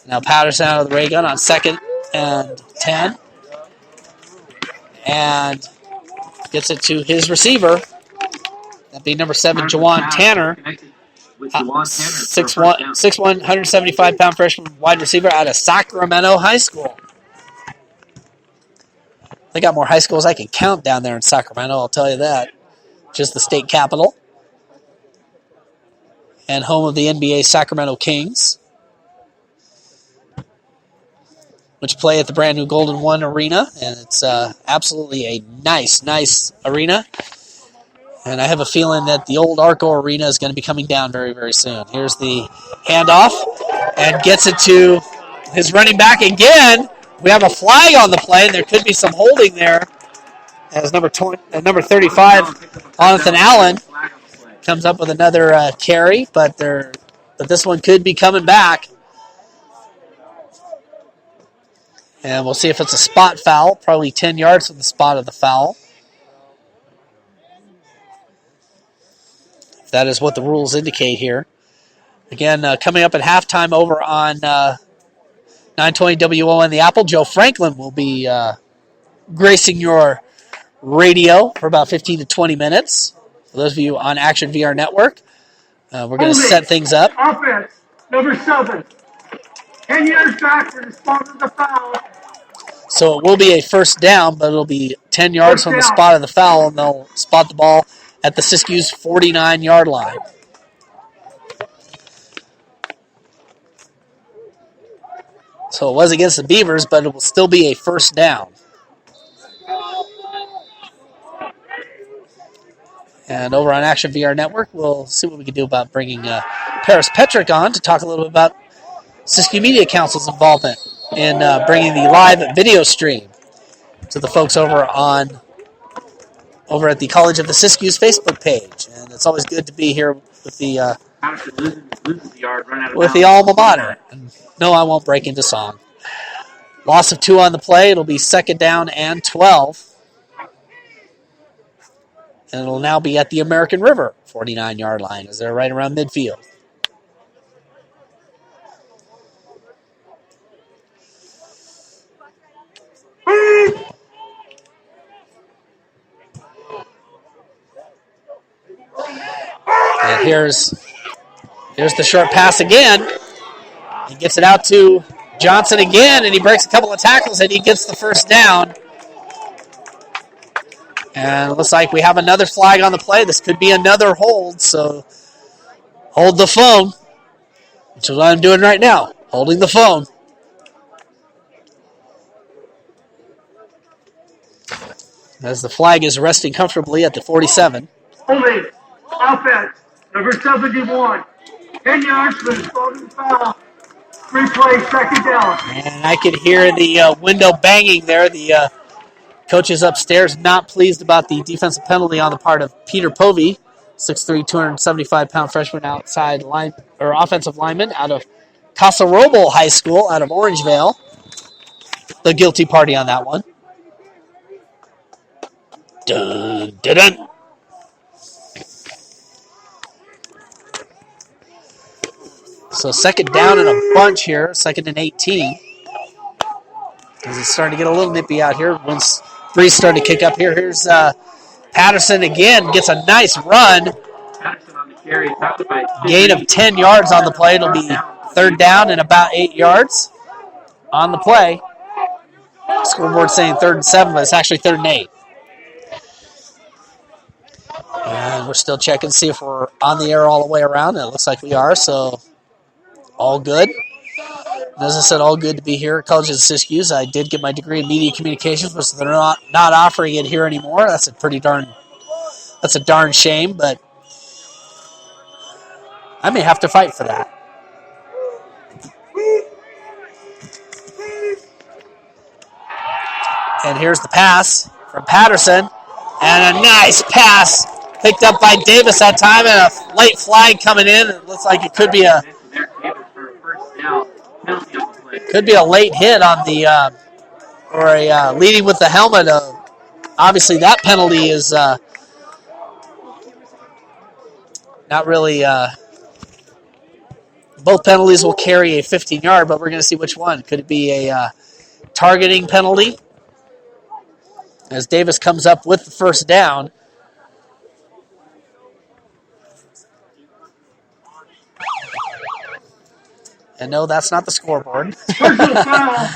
Now Patterson out of the ray gun on 2nd and 10. And gets it to his receiver. That'd be number 7, Jawan Tanner. 6'1", 175-pound freshman wide receiver out of Sacramento High School. They got more high schools I can count down there in Sacramento, I'll tell you that. Just the state capital. And home of the NBA Sacramento Kings, which play at the brand new Golden One Arena. And it's absolutely a nice arena. And I have a feeling that the old Arco Arena is going to be coming down very, very soon. Here's the handoff and gets it to his running back again. We have a flag on the play, and there could be some holding there. As number 35, Jonathan Allen, comes up with another carry, but this one could be coming back. And we'll see if it's a spot foul, probably 10 yards from the spot of the foul. That is what the rules indicate here. Again, coming up at halftime over on 920 WON The Apple, Joe Franklin will be gracing your radio for about 15 to 20 minutes. For those of you on Action VR Network, we're going to set things up. Offense, number 7. 10 yards back for the spot of the foul. So it will be a first down, but it'll be 10 yards from the spot of the foul, and they'll spot the ball at the Siskiyous 49-yard line. So it was against the Beavers, but it will still be a first down. And over on Action VR Network, we'll see what we can do about bringing Paris Petrick on to talk a little bit about Siskiyou Media Council's involvement in bringing the live video stream to the folks over at the College of the Siskiyous Facebook page. And it's always good to be here with the alma mater. And no, I won't break into song. Loss of 2 on the play. It'll be 2nd down and 12. And it'll now be at the American River 49-yard line as they're right around midfield. And here's the short pass again. He gets it out to Johnson again, and he breaks a couple of tackles, and he gets the first down. And it looks like we have another flag on the play. This could be another hold, so hold the phone, which is what I'm doing right now, holding the phone. As the flag is resting comfortably at the 47. Holding, offense, number 71. 10 yards for the spot of the foul. 3 plays, 2nd down. And I could hear the window banging there. The coaches upstairs not pleased about the defensive penalty on the part of Peter Povey, 6'3", 275-pound freshman outside line or offensive lineman out of Casa Roble High School out of Orangevale. The guilty party on that one. Dun, dun, dun. So 2nd down and a bunch here, 2nd and 18. As it's starting to get a little nippy out here. Once breeze starting to kick up here. Here's Patterson again, gets a nice run. Patterson on the carry, tackled by Gain of 10 yards on the play. It'll be third down and about 8 yards on the play. Scoreboard saying 3rd and 7, but it's actually 3rd and 8. And we're still checking to see if we're on the air all the way around. And it looks like we are, so all good. And as I said, all good to be here at College of the Siskiyous. I did get my degree in media communications, but they're not offering it here anymore. That's a darn shame, but I may have to fight for that. And here's the pass from Patterson. And a nice pass picked up by Davis that time, and a late flag coming in. It looks like it could be a late hit on the or a leading with the helmet. Obviously, that penalty is not really. Both penalties will carry a 15-yard, but we're going to see which one. Could it be a targeting penalty? As Davis comes up with the first down. And no, that's not the scoreboard. Personal foul.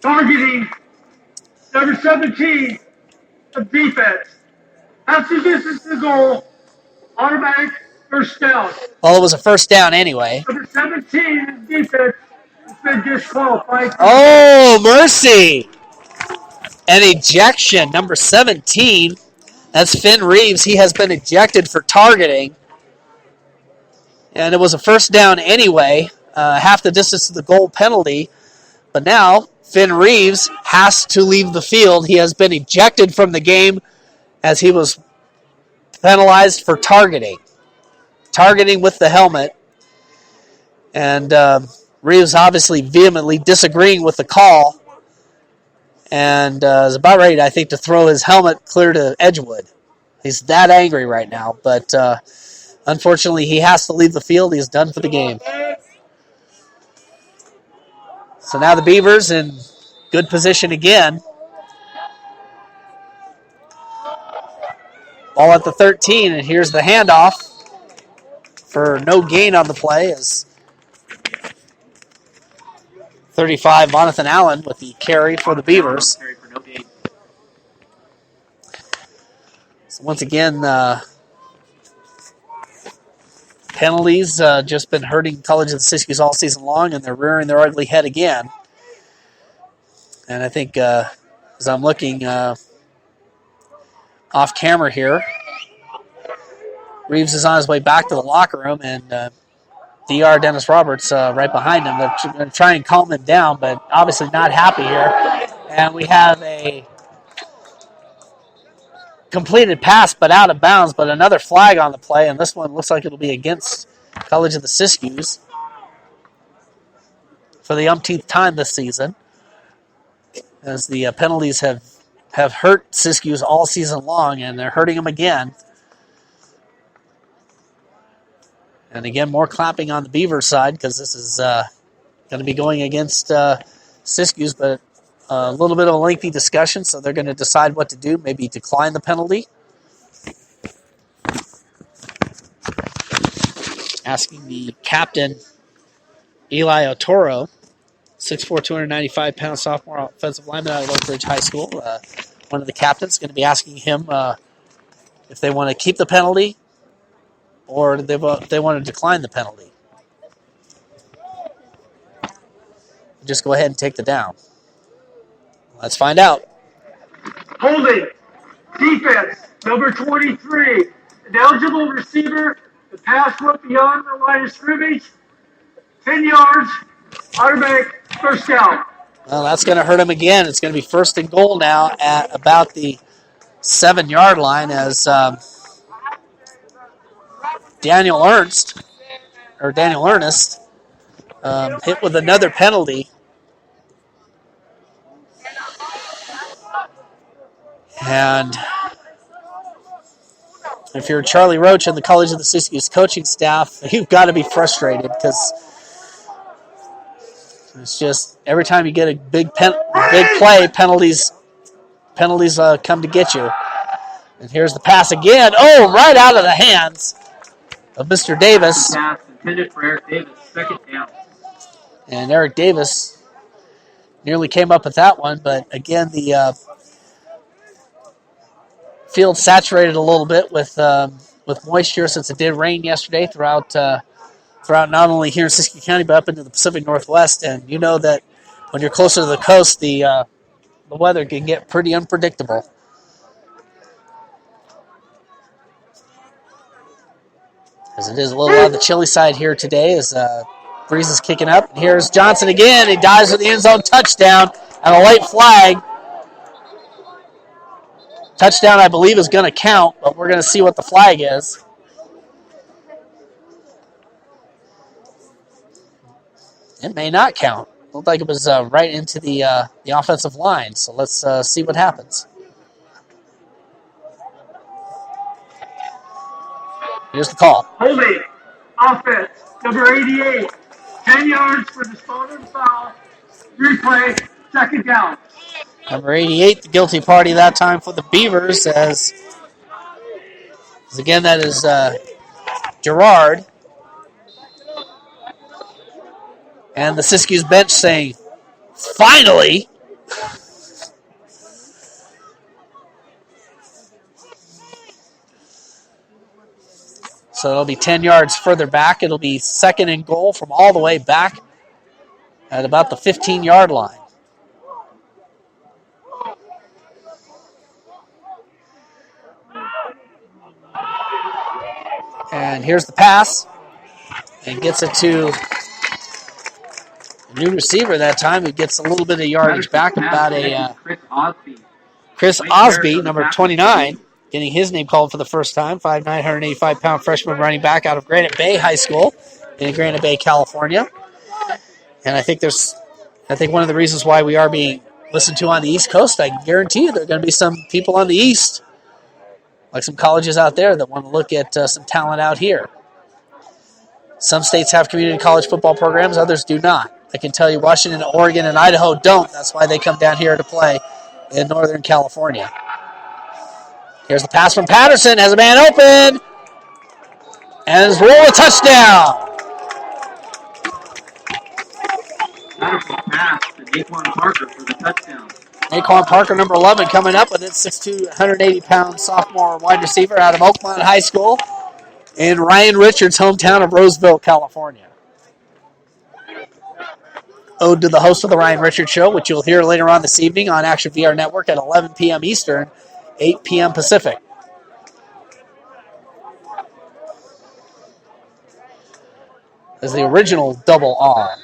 Targeting number 17 of defense. After this is the goal. Automatic first down. Well, it was a first down anyway. Number 17 of defense has been disqualified. Oh, mercy. An ejection. Number 17. That's Finn Reeves. He has been ejected for targeting. And it was a first down anyway. Half the distance to the goal penalty. But now Finn Reeves has to leave the field. He has been ejected from the game as he was penalized for targeting. Targeting with the helmet. And Reeves obviously vehemently disagreeing with the call. And is about ready, I think, to throw his helmet clear to Edgewood. He's that angry right now. But unfortunately, he has to leave the field. He's done for the game. So now the Beavers in good position again. Ball at the 13, and here's the handoff for no gain on the play as 35, Jonathan Allen with the carry for the Beavers. So once again, penalties just been hurting College of the Siskiyous all season long, and they're rearing their ugly head again. And I think as I'm looking off camera here, Reeves is on his way back to the locker room, and DR Dennis Roberts right behind him. They're going to try and calm him down, but obviously not happy here. And we have a completed pass, but out of bounds, but another flag on the play, and this one looks like it'll be against College of the Siskiyous for the umpteenth time this season, as the penalties have hurt Siskiyous all season long, and they're hurting them again. And again, more clapping on the Beavers side because this is going to be going against Siskiyous, but a little bit of a lengthy discussion, so they're going to decide what to do, maybe decline the penalty. Asking the captain, Eli Otoro, 6'4", 295-pound sophomore offensive lineman out of Oak Ridge High School. One of the captains going to be asking him if they want to keep the penalty or they want to decline the penalty. Just go ahead and take the down. Let's find out. Holding. Defense. Number 23. An eligible receiver. The pass went beyond the line of scrimmage. 10 yards. Automatic first down. Well, that's going to hurt him again. It's going to be first and goal now at about the 7-yard line as Daniel Ernest hit with another penalty. And if you're Charlie Roach and the College of the Siskiyous coaching staff, you've got to be frustrated because it's just every time you get a big play, penalties penalties come to get you. And here's the pass again. Oh, right out of the hands of Mr. Davis. Pass intended for Eric Davis. Second down. And Eric Davis nearly came up with that one, but again, the field saturated a little bit with moisture since it did rain yesterday throughout not only here in Siskiyous County but up into the Pacific Northwest. And you know that when you're closer to the coast, the weather can get pretty unpredictable. As it is a little on the chilly side here today as breeze is kicking up. And here's Johnson again. He dives for the end zone touchdown and a late flag. Touchdown, I believe, is going to count, but we're going to see what the flag is. It may not count. Looked like it was right into the offensive line. So let's see what happens. Here's the call. Holding. Offense. Number 88. 10 yards for the stolen foul. Replay. Second down. Number 88, the guilty party that time for the Beavers, as again, that is Gerard. And the Siskiyous bench saying, finally! So it'll be 10 yards further back. It'll be second and goal from all the way back at about the 15-yard line. And here's the pass. And gets it to a new receiver that time, who gets a little bit of yardage back. About Chris Osby, number 29, getting his name called for the first time. 5'9", 185-pound freshman running back out of Granite Bay High School in Granite Bay, California. And I think one of the reasons why we are being listened to on the East Coast, I can guarantee you there are going to be some people on the East, like some colleges out there, that want to look at some talent out here. Some states have community college football programs, others do not. I can tell you Washington, Oregon, and Idaho don't. That's why they come down here to play in Northern California. Here's the pass from Patterson. Has a man open. And it's roll a touchdown. Patterson pass to Naquan Parker for the touchdown. Naquan Parker, number 11, coming up with it. 6'2", 180-pound sophomore wide receiver out of Oakmont High School in Ryan Richards' hometown of Roseville, California. Ode to the host of the Ryan Richards Show, which you'll hear later on this evening on Action VR Network at 11 p.m. Eastern, 8 p.m. Pacific. As the original double R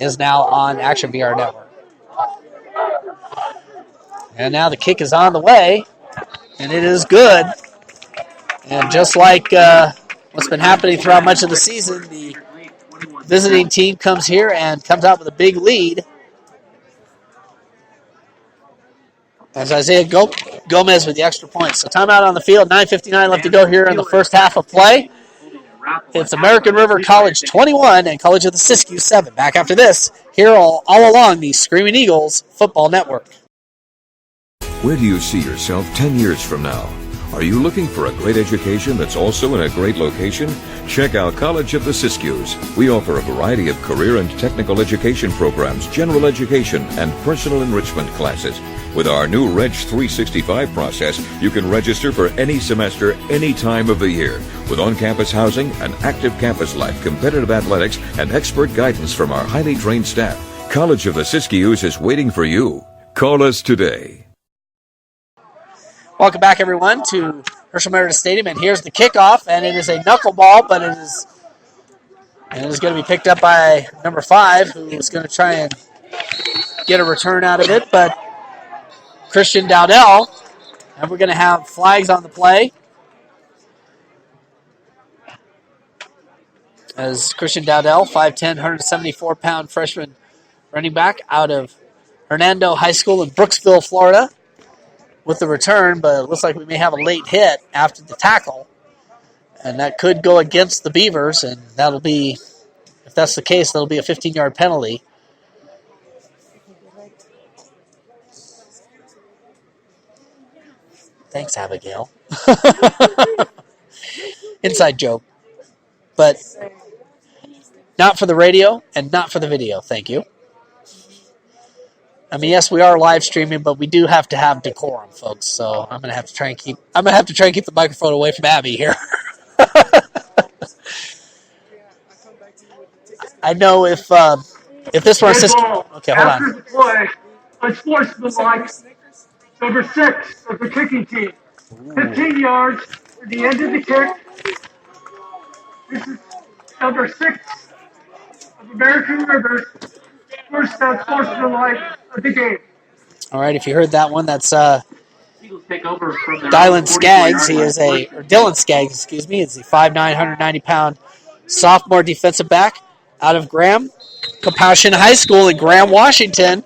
is now on Action VR Network. And now the kick is on the way, and it is good. And just like what's been happening throughout much of the season, the visiting team comes here and comes out with a big lead. As Isaiah Gomez with the extra point. So timeout on the field, 9:59 left to go here in the first half of play. It's American River College 21 and College of the Siskiyous 7. Back after this, here all along the Screaming Eagles Football Network. Where do you see yourself 10 years from now? Are you looking for a great education that's also in a great location? Check out College of the Siskiyous. We offer a variety of career and technical education programs, general education, and personal enrichment classes. With our new Reg 365 process, you can register for any semester, any time of the year. With on-campus housing, an active campus life, competitive athletics, and expert guidance from our highly trained staff, College of the Siskiyous is waiting for you. Call us today. Welcome back, everyone, to Herschel Meredith Stadium, and here's the kickoff, and it is a knuckleball, but it is going to be picked up by number 5, who is going to try and get a return out of it, but Christian Dowdell, and we're going to have flags on the play as Christian Dowdell, 5'10", 174-pound freshman running back out of Hernando High School in Brooksville, Florida, with the return, but it looks like we may have a late hit after the tackle, and that could go against the Beavers, and that'll be, if that's the case, that'll be a 15-yard penalty. Thanks, Abigail. Inside joke. But not for the radio and not for the video. Thank you. I mean, yes, we are live streaming, but we do have to have decorum, folks. So I'm gonna have to try and keep the microphone away from Abby here. I know if this were okay, hold After on. the play, unsportsmanlike, number 6 of the kicking team. 15 yards at the end of the kick. This is number 6 of American Rivers. First down sportsmanlike of the game. All right, if you heard that one, that's Eagles take over from their Dylan 44 Skaggs. yard line. Dylan Skaggs, excuse me, is the 5'9", 190-pound sophomore defensive back out of Graham Compassion High School in Graham, Washington.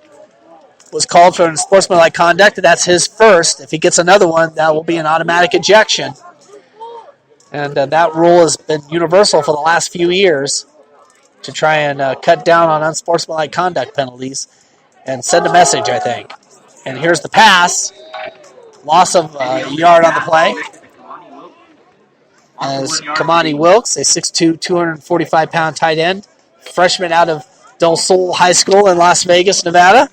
Was called for unsportsmanlike conduct. That's his first. If he gets another one, that will be an automatic ejection. And that rule has been universal for the last few years to try and cut down on unsportsmanlike conduct penalties and send a message, I think. And here's the pass. Loss of a yard on the play. As Kamani Wilkes, a 6'2", 245-pound tight end, freshman out of Del Sol High School in Las Vegas, Nevada.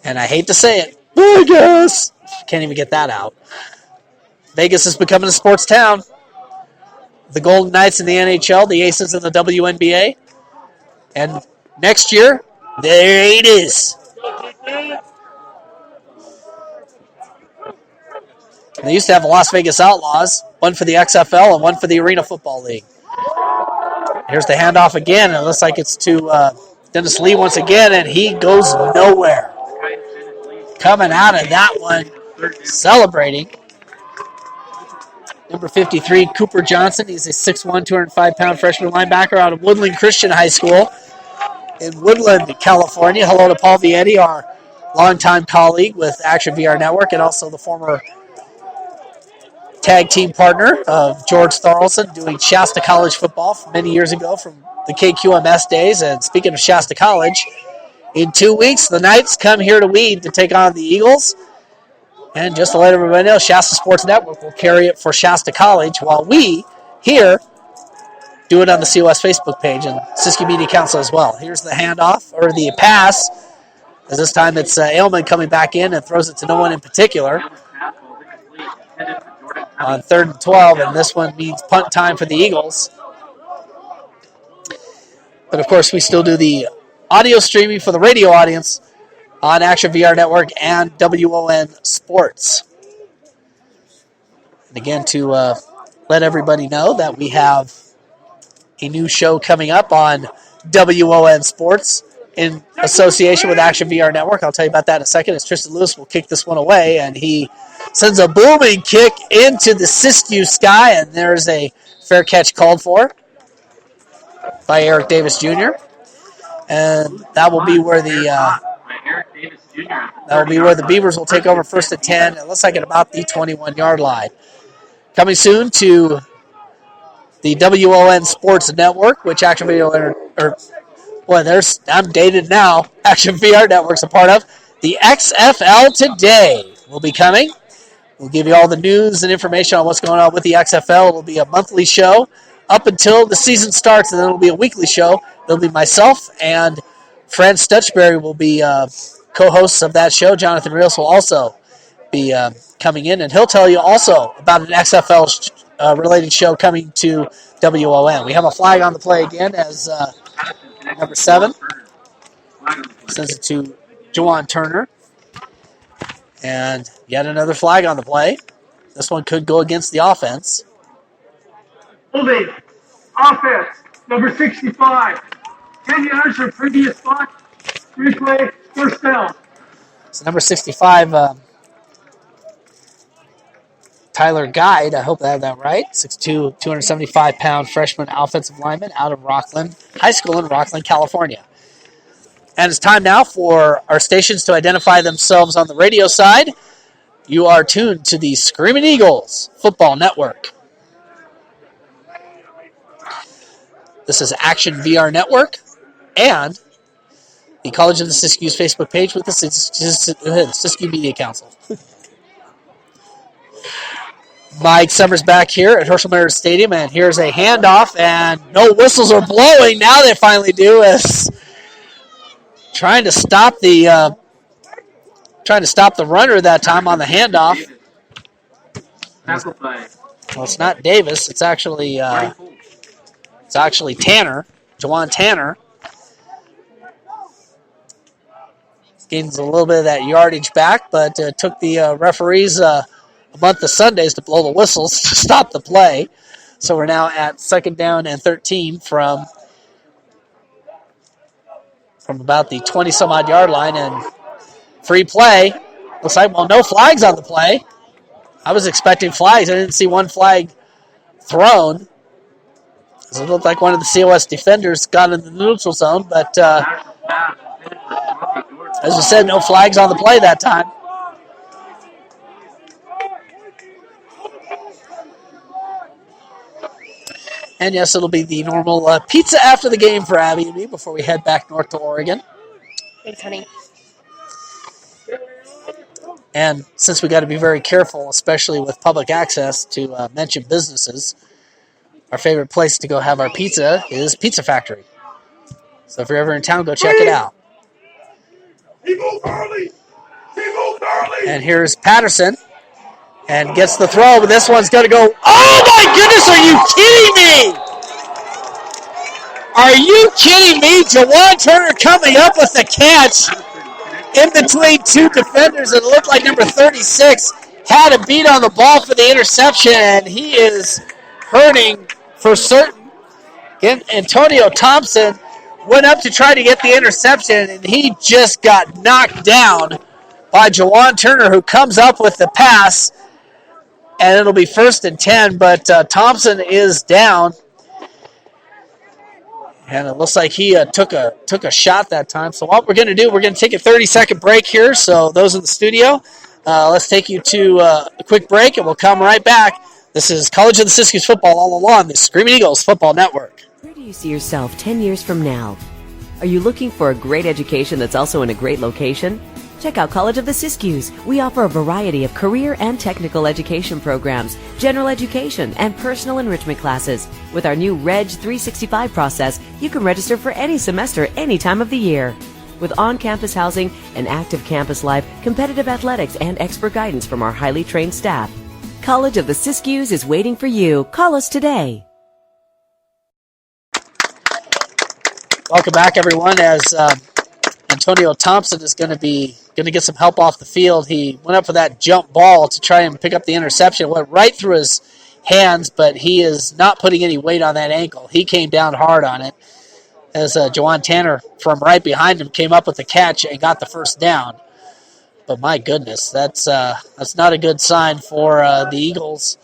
And I hate to say it, Vegas! Can't even get that out. Vegas is becoming a sports town. The Golden Knights in the NHL, the Aces in the WNBA. And next year, there it is. They used to have the Las Vegas Outlaws, one for the XFL and one for the Arena Football League. Here's the handoff again, and it looks like it's to Dennis Lee once again, and he goes nowhere. Coming out of that one, celebrating. Number 53, Cooper Johnson. He's a 6'1", 205-pound freshman linebacker out of Woodland Christian High School in Woodland, California. Hello to Paul Vietti, our longtime colleague with Action VR Network, and also the former tag team partner of George Thorlson, doing Shasta College football many years ago from the KQMS days. And speaking of Shasta College, in 2 weeks, the Knights come here to Weed to take on the Eagles. And just to let everybody know, Shasta Sports Network will carry it for Shasta College, while we here do it on the COS Facebook page and Siskiyous Media Council as well. Here's the handoff, or the pass, as this time it's Ailman coming back in and throws it to no one in particular on 3rd and 12, and this one means punt time for the Eagles. But, of course, we still do the audio streaming for the radio audience on Action VR Network and WON Sports. And again, to let everybody know that we have a new show coming up on WON Sports in association with Action VR Network. I'll tell you about that in a second, as Tristan Lewis will kick this one away, and he sends a booming kick into the Siskiyous sky, and there's a fair catch called for by Eric Davis Jr. And that will be where the Beavers will take over 1st and 10. It looks like at about the 21-yard line. Coming soon to the WON Sports Network, which Action VR, I'm dated now. Action VR Network's a part of. The XFL Today will be coming. We'll give you all the news and information on what's going on with the XFL. It'll be a monthly show up until the season starts, and then it'll be a weekly show. It'll be myself and Fran Stutchberry will be co-hosts of that show. Jonathan Rios will also be coming in, and he'll tell you also about an XFL related show coming to WON. We have a flag on the play again as number 7 sends it to Juwan Turner. And yet another flag on the play. This one could go against the offense. Holding. Offense. Number 65. 10 yards from previous spot. Replay. First down. So number 65, Tyler Guide. I hope I have that right. 6'2", 275-pound freshman offensive lineman out of Rockland High School in Rockland, California. And it's time now for our stations to identify themselves on the radio side. You are tuned to the Screaming Eagles Football Network. This is Action VR Network and the College of the Siskiyous Facebook page with the Siskiyous Media Council. Mike Summers back here at Herschel Meredith Stadium, and here's a handoff, and no whistles are blowing. Now they finally do, as trying to stop the runner that time on the handoff. Tackled by Well, it's not Davis. It's actually Tanner, Jawan Tanner. Gains a little bit of that yardage back, but took the referees a month of Sundays to blow the whistles to stop the play. So we're now at 2nd down and 13 from about the 20-some-odd yard line, and free play. Looks like, no flags on the play. I was expecting flags. I didn't see one flag thrown. So it looked like one of the COS defenders got in the neutral zone, but as I said, no flags on the play that time. And yes, it'll be the normal pizza after the game for Abby and me before we head back north to Oregon. Thanks, honey. And since we got to be very careful, especially with public access, to mention businesses, our favorite place to go have our pizza is Pizza Factory. So if you're ever in town, go check it out. And here's Patterson. And gets the throw, but this one's going to go. Oh, my goodness, are you kidding me? Are you kidding me? Jawan Turner coming up with the catch in between two defenders. It looked like number 36 had a beat on the ball for the interception, and he is hurting for certain. Again, Antonio Thompson went up to try to get the interception, and he just got knocked down by Jawan Turner, who comes up with the pass. And it'll be 1st and 10, but Thompson is down. And it looks like he took a shot that time. So what we're going to do, we're going to take a 30-second break here. So those in the studio, let's take you to a quick break, and we'll come right back. This is College of the Siskiyous football all along the Screaming Eagles Football Network. Where do you see yourself 10 years from now? Are you looking for a great education that's also in a great location? Check out College of the Siskiyous. We offer a variety of career and technical education programs, general education, and personal enrichment classes. With our new Reg 365 process, you can register for any semester, any time of the year. With on-campus housing, an active campus life, competitive athletics, and expert guidance from our highly trained staff, College of the Siskiyous is waiting for you. Call us today. Welcome back, everyone, as Antonio Thompson is going to get some help off the field. He went up for that jump ball to try and pick up the interception. It went right through his hands, but he is not putting any weight on that ankle. He came down hard on it as Jawan Tanner from right behind him came up with the catch and got the first down. But my goodness, that's not a good sign for the Eagles.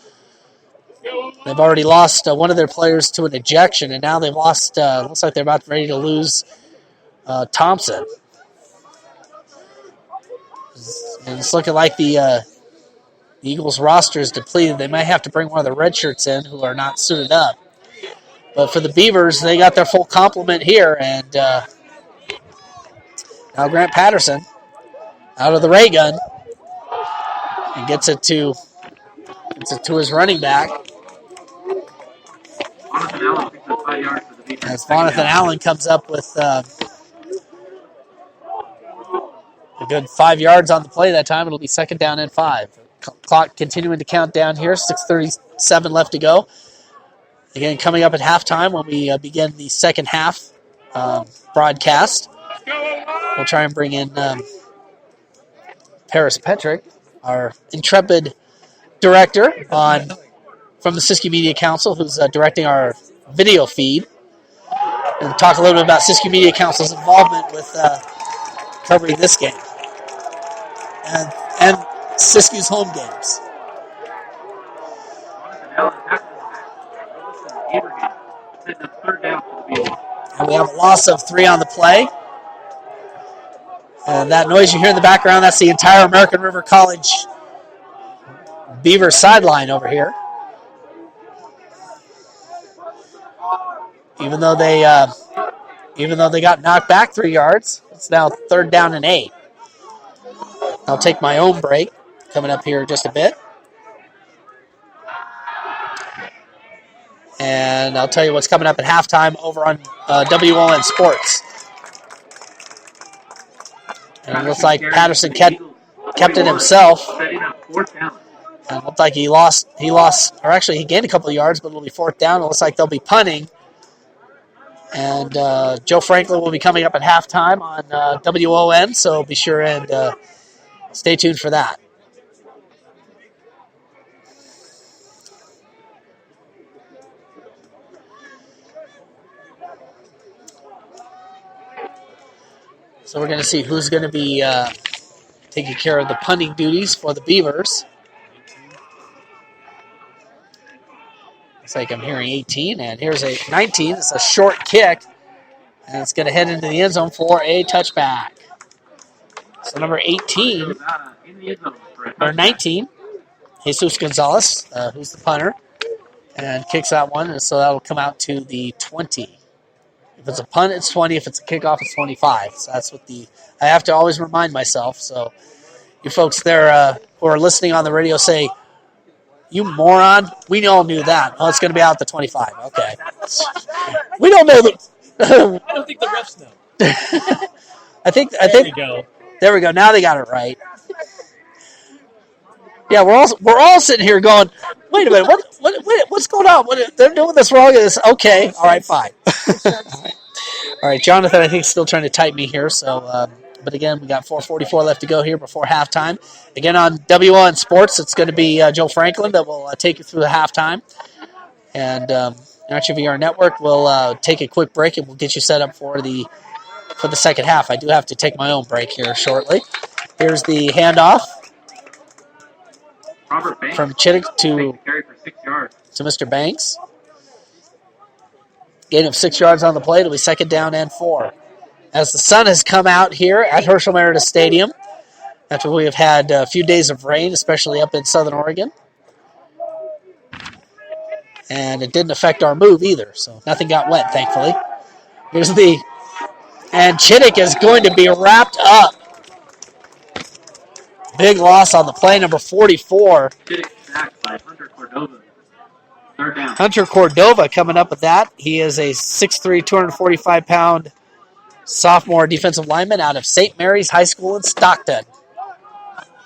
They've already lost one of their players to an ejection, and now they've lost, looks like they're about ready to lose Thompson. And it's looking like the Eagles roster is depleted. They might have to bring one of the red shirts in who are not suited up. But for the Beavers, they got their full complement here. And now Grant Patterson out of the ray gun and gets it to his running back. As Jonathan Allen comes up with a good 5 yards on the play that time. It'll be 2nd down and 5. Clock continuing to count down here. 6:37 left to go. Again, coming up at halftime when we begin the second half broadcast. We'll try and bring in Paris Petrick, our intrepid director from the Siskiyou Media Council, who's directing our video feed. And talk a little bit about Siskiyou Media Council's involvement with covering this game and Siskiyou's home games. And we have a loss of 3 on the play. And that noise you hear in the background, that's the entire American River College Beaver sideline over here. Even though they got knocked back 3 yards, it's now 3rd down and 8. I'll take my own break coming up here in just a bit. And I'll tell you what's coming up at halftime over on WON Sports. And it looks like Patterson kept it himself. Setting up fourth down. And it looked like he lost, or actually he gained a couple of yards, but it'll be fourth down. It looks like they'll be punting. And Joe Franklin will be coming up at halftime on WON, so be sure and stay tuned for that. So we're going to see who's going to be taking care of the punting duties for the Beavers. Looks like I'm hearing 18, and here's a 19. It's a short kick, and it's going to head into the end zone for a touchback. So number 18, or 19, Jesus Gonzalez, who's the punter, and kicks that one, and so that'll come out to the 20. If it's a punt, it's 20. If it's a kickoff, it's 25. So that's what I have to always remind myself. So you folks there who are listening on the radio say, you moron, we all knew that. Oh, it's going to be out the 25. Okay. We don't know the... I don't think the refs know. I think there you go. There we go. Now they got it right. Yeah, we're all sitting here going, wait a minute, what's going on? They're doing this wrong. Okay, all right, fine. All right, Jonathan, I think is still trying to type me here. So, but again, we got 4:44 left to go here before halftime. Again, on WON Sports, it's going to be Joe Franklin that will take you through the halftime. And National VR Network will take a quick break and we'll get you set up for the second half. I do have to take my own break here shortly. Here's the handoff from Chittick to Mr. Banks. Gain of 6 yards on the play. It'll be second down and 4. As the sun has come out here at Herschel Meredith Stadium, after we have had a few days of rain, especially up in southern Oregon. And it didn't affect our move either, so nothing got wet, thankfully. And Chittick is going to be wrapped up. Big loss on the play, number 44. Chittick sacked by Hunter Cordova. Third down. Hunter Cordova coming up with that. He is a 6'3", 245-pound sophomore defensive lineman out of St. Mary's High School in Stockton.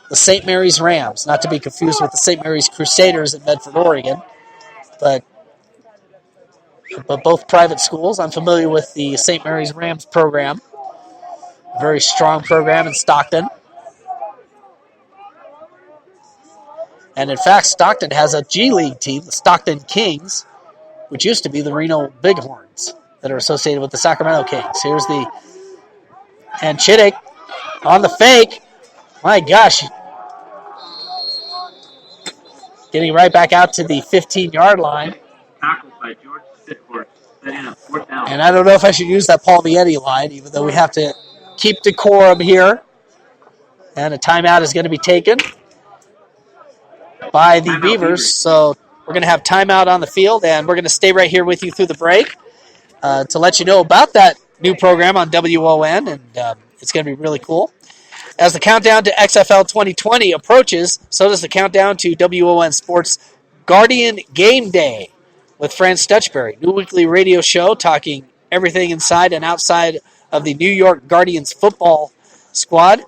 The St. Mary's Rams, not to be confused with the St. Mary's Crusaders in Medford, Oregon, but both private schools. I'm familiar with the St. Mary's Rams program. A very strong program in Stockton. And in fact, Stockton has a G League team, the Stockton Kings, which used to be the Reno Bighorns that are associated with the Sacramento Kings. And Chittick on the fake. My gosh. Getting right back out to the 15-yard line. Tackled by George Sitford, setting up fourth down. And I don't know if I should use that Paul Vietti line, even though we have to keep decorum here. And a timeout is going to be taken by the Beavers. So we're going to have timeout on the field, and we're going to stay right here with you through the break to let you know about that new program on WON, and it's going to be really cool. As the countdown to XFL 2020 approaches, so does the countdown to WON Sports Guardian Game Day with Fran Stutchberry, new weekly radio show talking everything inside and outside of the New York Guardians football squad.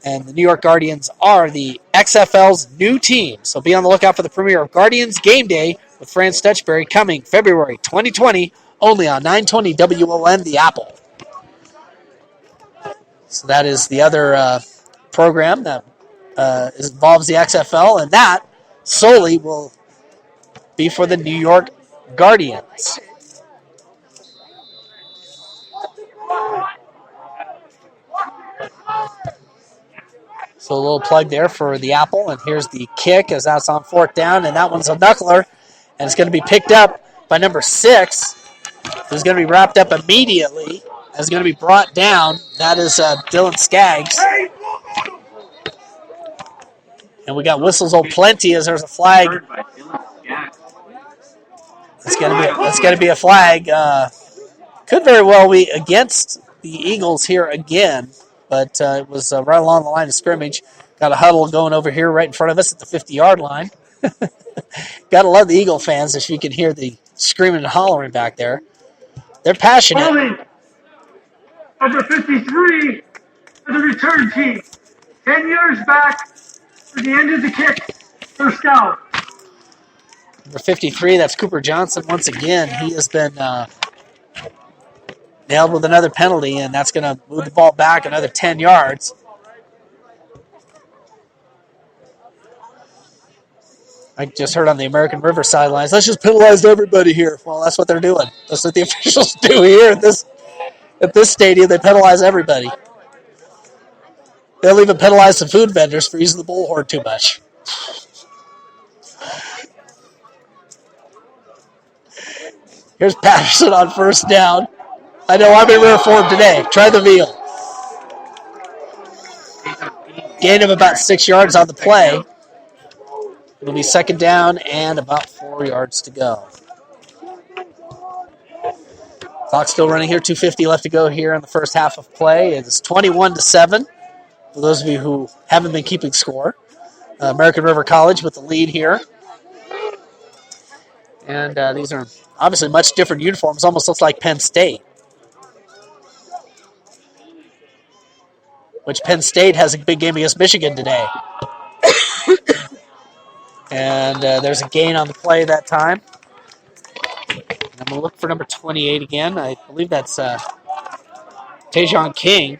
And the New York Guardians are the XFL's new team. So be on the lookout for the premiere of Guardians Game Day with Fran Stutchberry coming February 2020, only on 920 WON, The Apple. So that is the other program that involves the XFL, and that solely will be for the New York Guardians. So a little plug there for the Apple, and here's the kick as that's on fourth down, and that one's a knuckler, and it's going to be picked up by number 6, who's going to be wrapped up immediately, and is going to be brought down. That is Dylan Skaggs. And we got whistles oh plenty as there's a flag. It's going to be a flag. Could very well be against the Eagles here again, but it was right along the line of scrimmage. Got a huddle going over here right in front of us at the 50-yard line. Got to love the Eagle fans if you can hear the screaming and hollering back there. They're passionate. Holding. Number 53 for the return team. 10 yards back for the end of the kick. First down. Number 53, that's Cooper Johnson once again. He has been nailed with another penalty, and that's going to move the ball back another 10 yards. I just heard on the American River sidelines, let's just penalize everybody here. Well, that's what they're doing. That's what the officials do here at this stadium. They penalize everybody. They'll even penalize the food vendors for using the bullhorn too much. Here's Patterson on first down. I know I'm in rare form today. Try the veal. Gain of about 6 yards on the play. It'll be second down and about 4 yards to go. Clock still running here. 2:50 left to go here in the first half of play. It's 21-7. For those of you who haven't been keeping score, American River College with the lead here. And these are obviously much different uniforms. Almost looks like Penn State. Which Penn State has a big game against Michigan today. And there's a gain on the play that time. And I'm going to look for number 28 again. I believe that's Tajon King.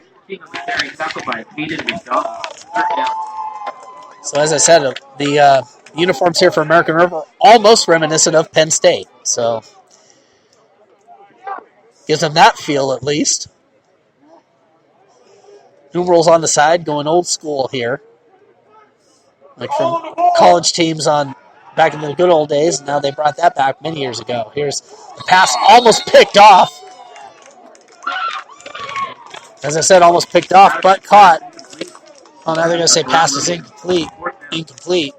So as I said, the uniforms here for American River are almost reminiscent of Penn State. So gives them that feel at least. Numerals on the side, going old school here. Like from college teams on back in the good old days, and now they brought that back many years ago. Here's the pass almost picked off. As I said, almost picked off, but caught. Oh, now they're going to say pass is incomplete. Incomplete.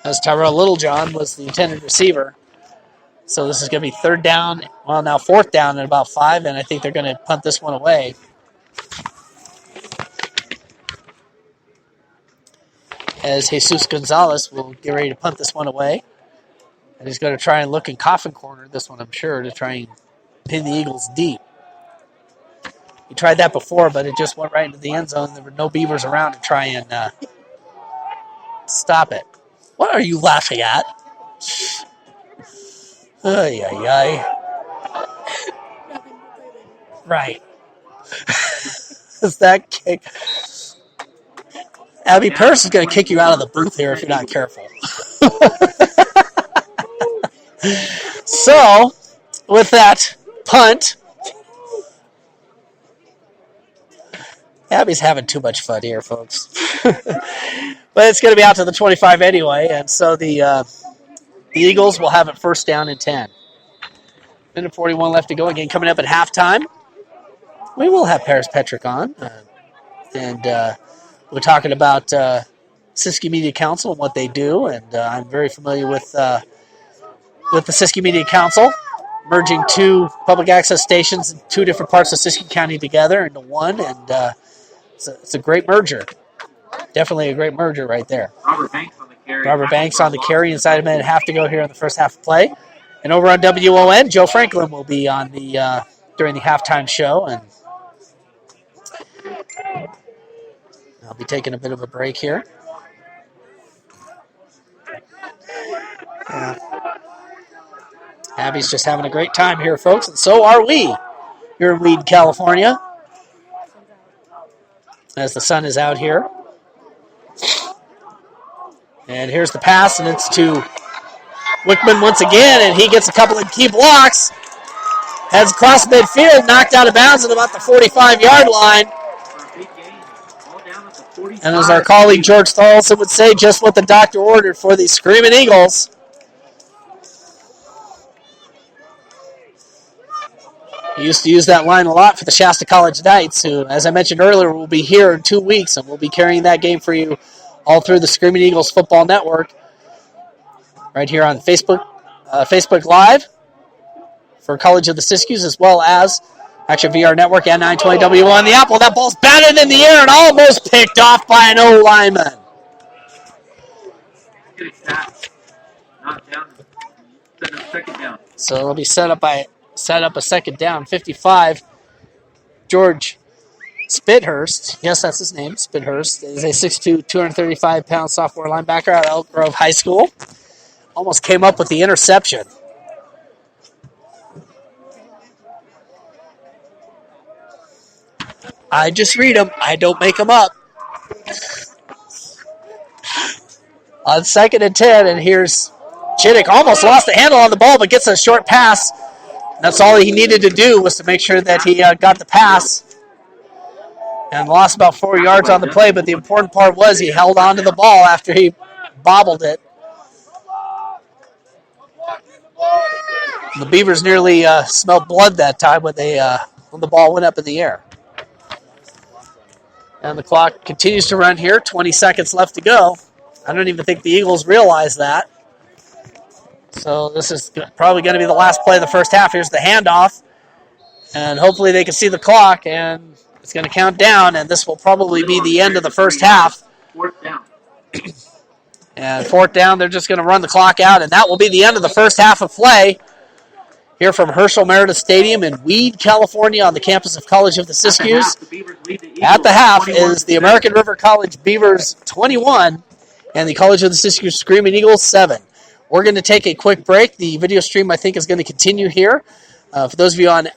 As Tyrell Littlejohn was the intended receiver. So this is going to be third down. Well, now fourth down at about 5, and I think they're going to punt this one away. As Jesus Gonzalez will get ready to punt this one away. And he's going to try and look in coffin corner this one, I'm sure, to try and pin the Eagles deep. He tried that before, but it just went right into the end zone. There were no Beavers around to try and stop it. What are you laughing at? Ay, ay, ay. Right. Is that kick? Abby Pierce is going to kick you out of the booth here if you're not careful. So, with that punt, Abby's having too much fun here, folks. But it's going to be out to the 25 anyway, and so the Eagles will have it first down and 10. Minute 41 left to go. Again, coming up at halftime, we will have Paris Petrick on, and we're talking about Siskiyous Media Council and what they do, and I'm very familiar with the Siskiyous Media Council, merging 2 public access stations in 2 different parts of Siskiyous County together into one, and it's a great merger. Definitely a great merger right there. Robert Banks on the carry. Robert Banks on the carry inside a minute and a half to go here in the first half of play. And over on WON, Joe Franklin will be on the during the halftime show, and I'll be taking a bit of a break here. Abby's just having a great time here, folks, and so are we here in Weed, California, as the sun is out here. And here's the pass, and it's to Wickman once again, and he gets a couple of key blocks. Heads across midfield, knocked out of bounds at about the 45-yard line. And as our colleague George Tharlson would say, just what the doctor ordered for the Screaming Eagles. We used to use that line a lot for the Shasta College Knights, who, as I mentioned earlier, will be here in 2 weeks, and we'll be carrying that game for you all through the Screaming Eagles Football Network, right here on Facebook Live for College of the Siskiyous, as well as Action VR Network and 920 W1 the Apple. That ball's batted in the air and almost picked off by an O-lineman. Not down. Second down. So it'll be set up a second down. 55. George Spithurst, yes, that's his name. Spithurst is a 6'2", 235-pound sophomore linebacker out of Elk Grove High School. Almost came up with the interception. I just read them. I don't make them up. On 2nd and 10, and here's Chittick. Almost lost the handle on the ball, but gets a short pass. That's all he needed to do was to make sure that he got the pass. And lost about 4 yards on the play, but the important part was he held on to the ball after he bobbled it. The Beavers nearly smelled blood that time when the ball went up in the air. And the clock continues to run here. 20 seconds left to go. I don't even think the Eagles realize that. So this is probably going to be the last play of the first half. Here's the handoff. And hopefully they can see the clock. And it's going to count down. And this will probably be the end of the first half. Fourth down. And fourth down, they're just going to run the clock out. And that will be the end of the first half of play here from Herschel Meredith Stadium in Weed, California, on the campus of College of the Siskiyous. At the half is the American River College Beavers 21 and the College of the Siskiyous Screaming Eagles 7. We're going to take a quick break. The video stream, I think, is going to continue here. For those of you on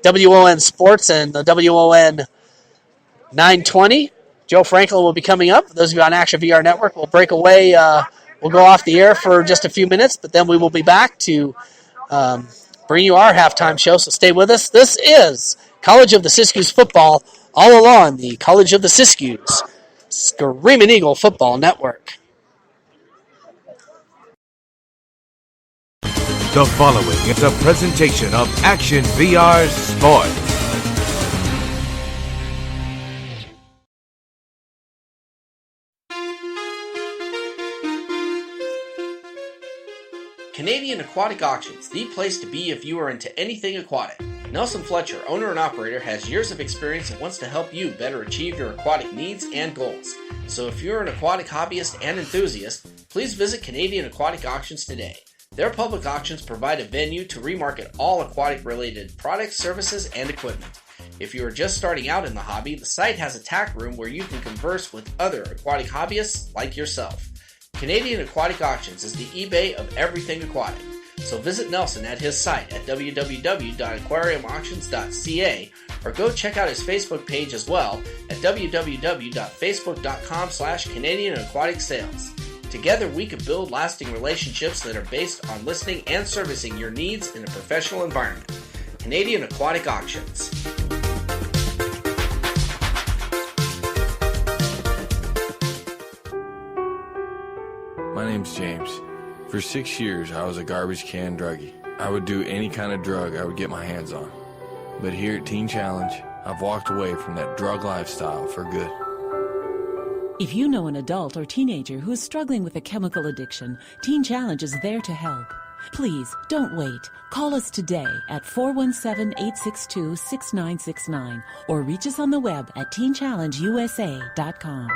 WON Sports and the WON 920, Joe Franklin will be coming up. For those of you on Action VR Network, we'll break away. We'll go off the air for just a few minutes, but then we will be back to bring you our halftime show, so stay with us. This is College of the Siskiyous football, all along the College of the Siskiyous Screaming Eagle Football Network. The following is a presentation of Action VR Sports. Canadian Aquatic Auctions, the place to be if you are into anything aquatic. Nelson Fletcher, owner and operator, has years of experience and wants to help you better achieve your aquatic needs and goals. So if you're an aquatic hobbyist and enthusiast, please visit Canadian Aquatic Auctions today. Their public auctions provide a venue to remarket all aquatic-related products, services, and equipment. If you are just starting out in the hobby, the site has a tack room where you can converse with other aquatic hobbyists like yourself. Canadian Aquatic Auctions is the eBay of everything aquatic. So visit Nelson at his site at www.aquariumauctions.ca or go check out his Facebook page as well at www.facebook.com/Canadian Aquatic Sales. Together we can build lasting relationships that are based on listening and servicing your needs in a professional environment. Canadian Aquatic Auctions. My name's James. For 6 years, I was a garbage can druggie. I would do any kind of drug I would get my hands on. But here at Teen Challenge, I've walked away from that drug lifestyle for good. If you know an adult or teenager who is struggling with a chemical addiction, Teen Challenge is there to help. Please, don't wait. Call us today at 417-862-6969 or reach us on the web at teenchallengeusa.com.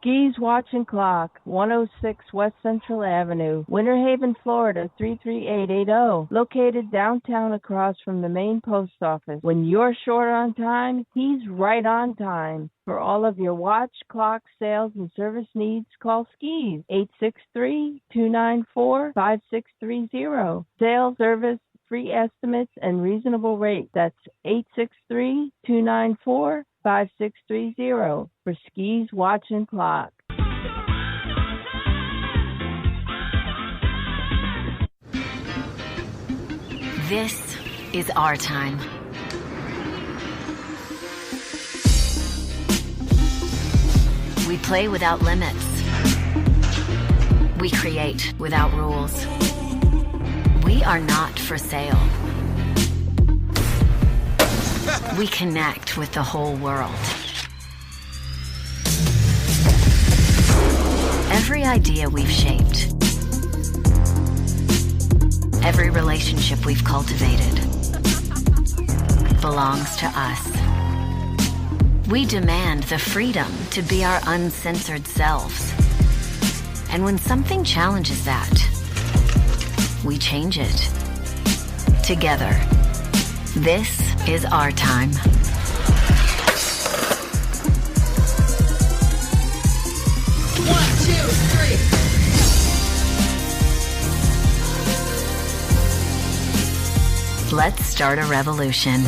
Siskiyous Watch and Clock, 106 West Central Avenue, Winter Haven, Florida, 33880. Located downtown across from the main post office. When you're short on time, he's right on time. For all of your watch, clock, sales, and service needs, call Skis, 863-294-5630. Sales, service, free estimates, and reasonable rates. That's 863-294-5630 for Skis Watch and Clock. This is our time. We play without limits. We create without rules. We are not for sale. We connect with the whole world. Every idea we've shaped, every relationship we've cultivated belongs to us. We demand the freedom to be our uncensored selves. And when something challenges that, we change it. Together. This is our time. Let's start a revolution.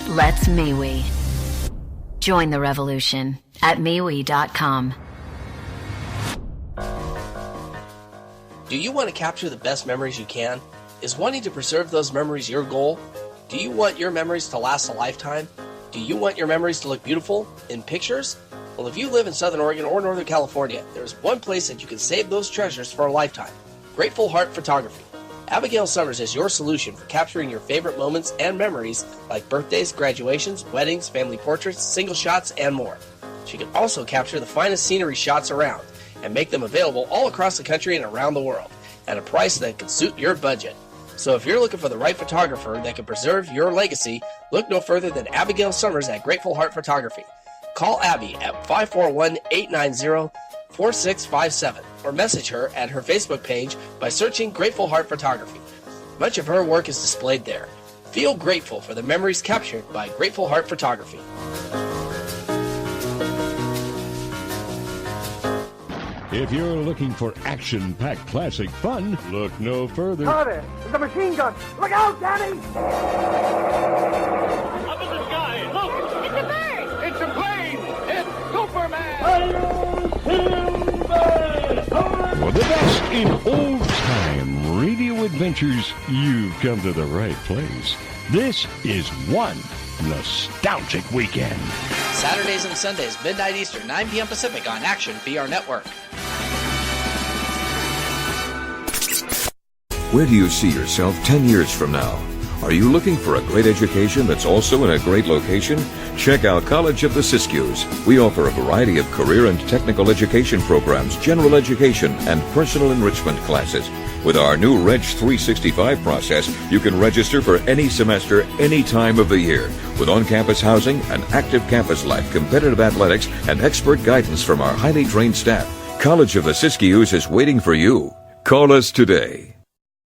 Let's MeWe. Join the revolution at MeWe.com. Do you want to capture the best memories you can? Is wanting to preserve those memories your goal? Do you want your memories to last a lifetime? Do you want your memories to look beautiful in pictures? Well, if you live in Southern Oregon or Northern California, there's one place that you can save those treasures for a lifetime. Grateful Heart Photography. Abigail Summers is your solution for capturing your favorite moments and memories like birthdays, graduations, weddings, family portraits, single shots, and more. She can also capture the finest scenery shots around and make them available all across the country and around the world at a price that can suit your budget. So if you're looking for the right photographer that can preserve your legacy, look no further than Abigail Summers at Grateful Heart Photography. Call Abby at 541-890-4657 or message her at her Facebook page by searching Grateful Heart Photography. Much of her work is displayed there. Feel grateful for the memories captured by Grateful Heart Photography. If you're looking for action-packed classic fun, look no further. Carter, there's a machine gun. Look out, Danny! Up in the sky, look! It's a bird! It's a plane! It's Superman! For the best in old-time radio adventures, you've come to the right place. This is one nostalgic weekend. Saturdays and Sundays, midnight Eastern, 9 p.m. Pacific on Action VR Network. Where do you see yourself 10 years from now? Are you looking for a great education that's also in a great location? Check out College of the Siskiyous. We offer a variety of career and technical education programs, general education, and personal enrichment classes. With our new Reg 365 process, you can register for any semester, any time of the year. With on-campus housing, an active campus life, competitive athletics, and expert guidance from our highly trained staff, College of the Siskiyous is waiting for you. Call us today.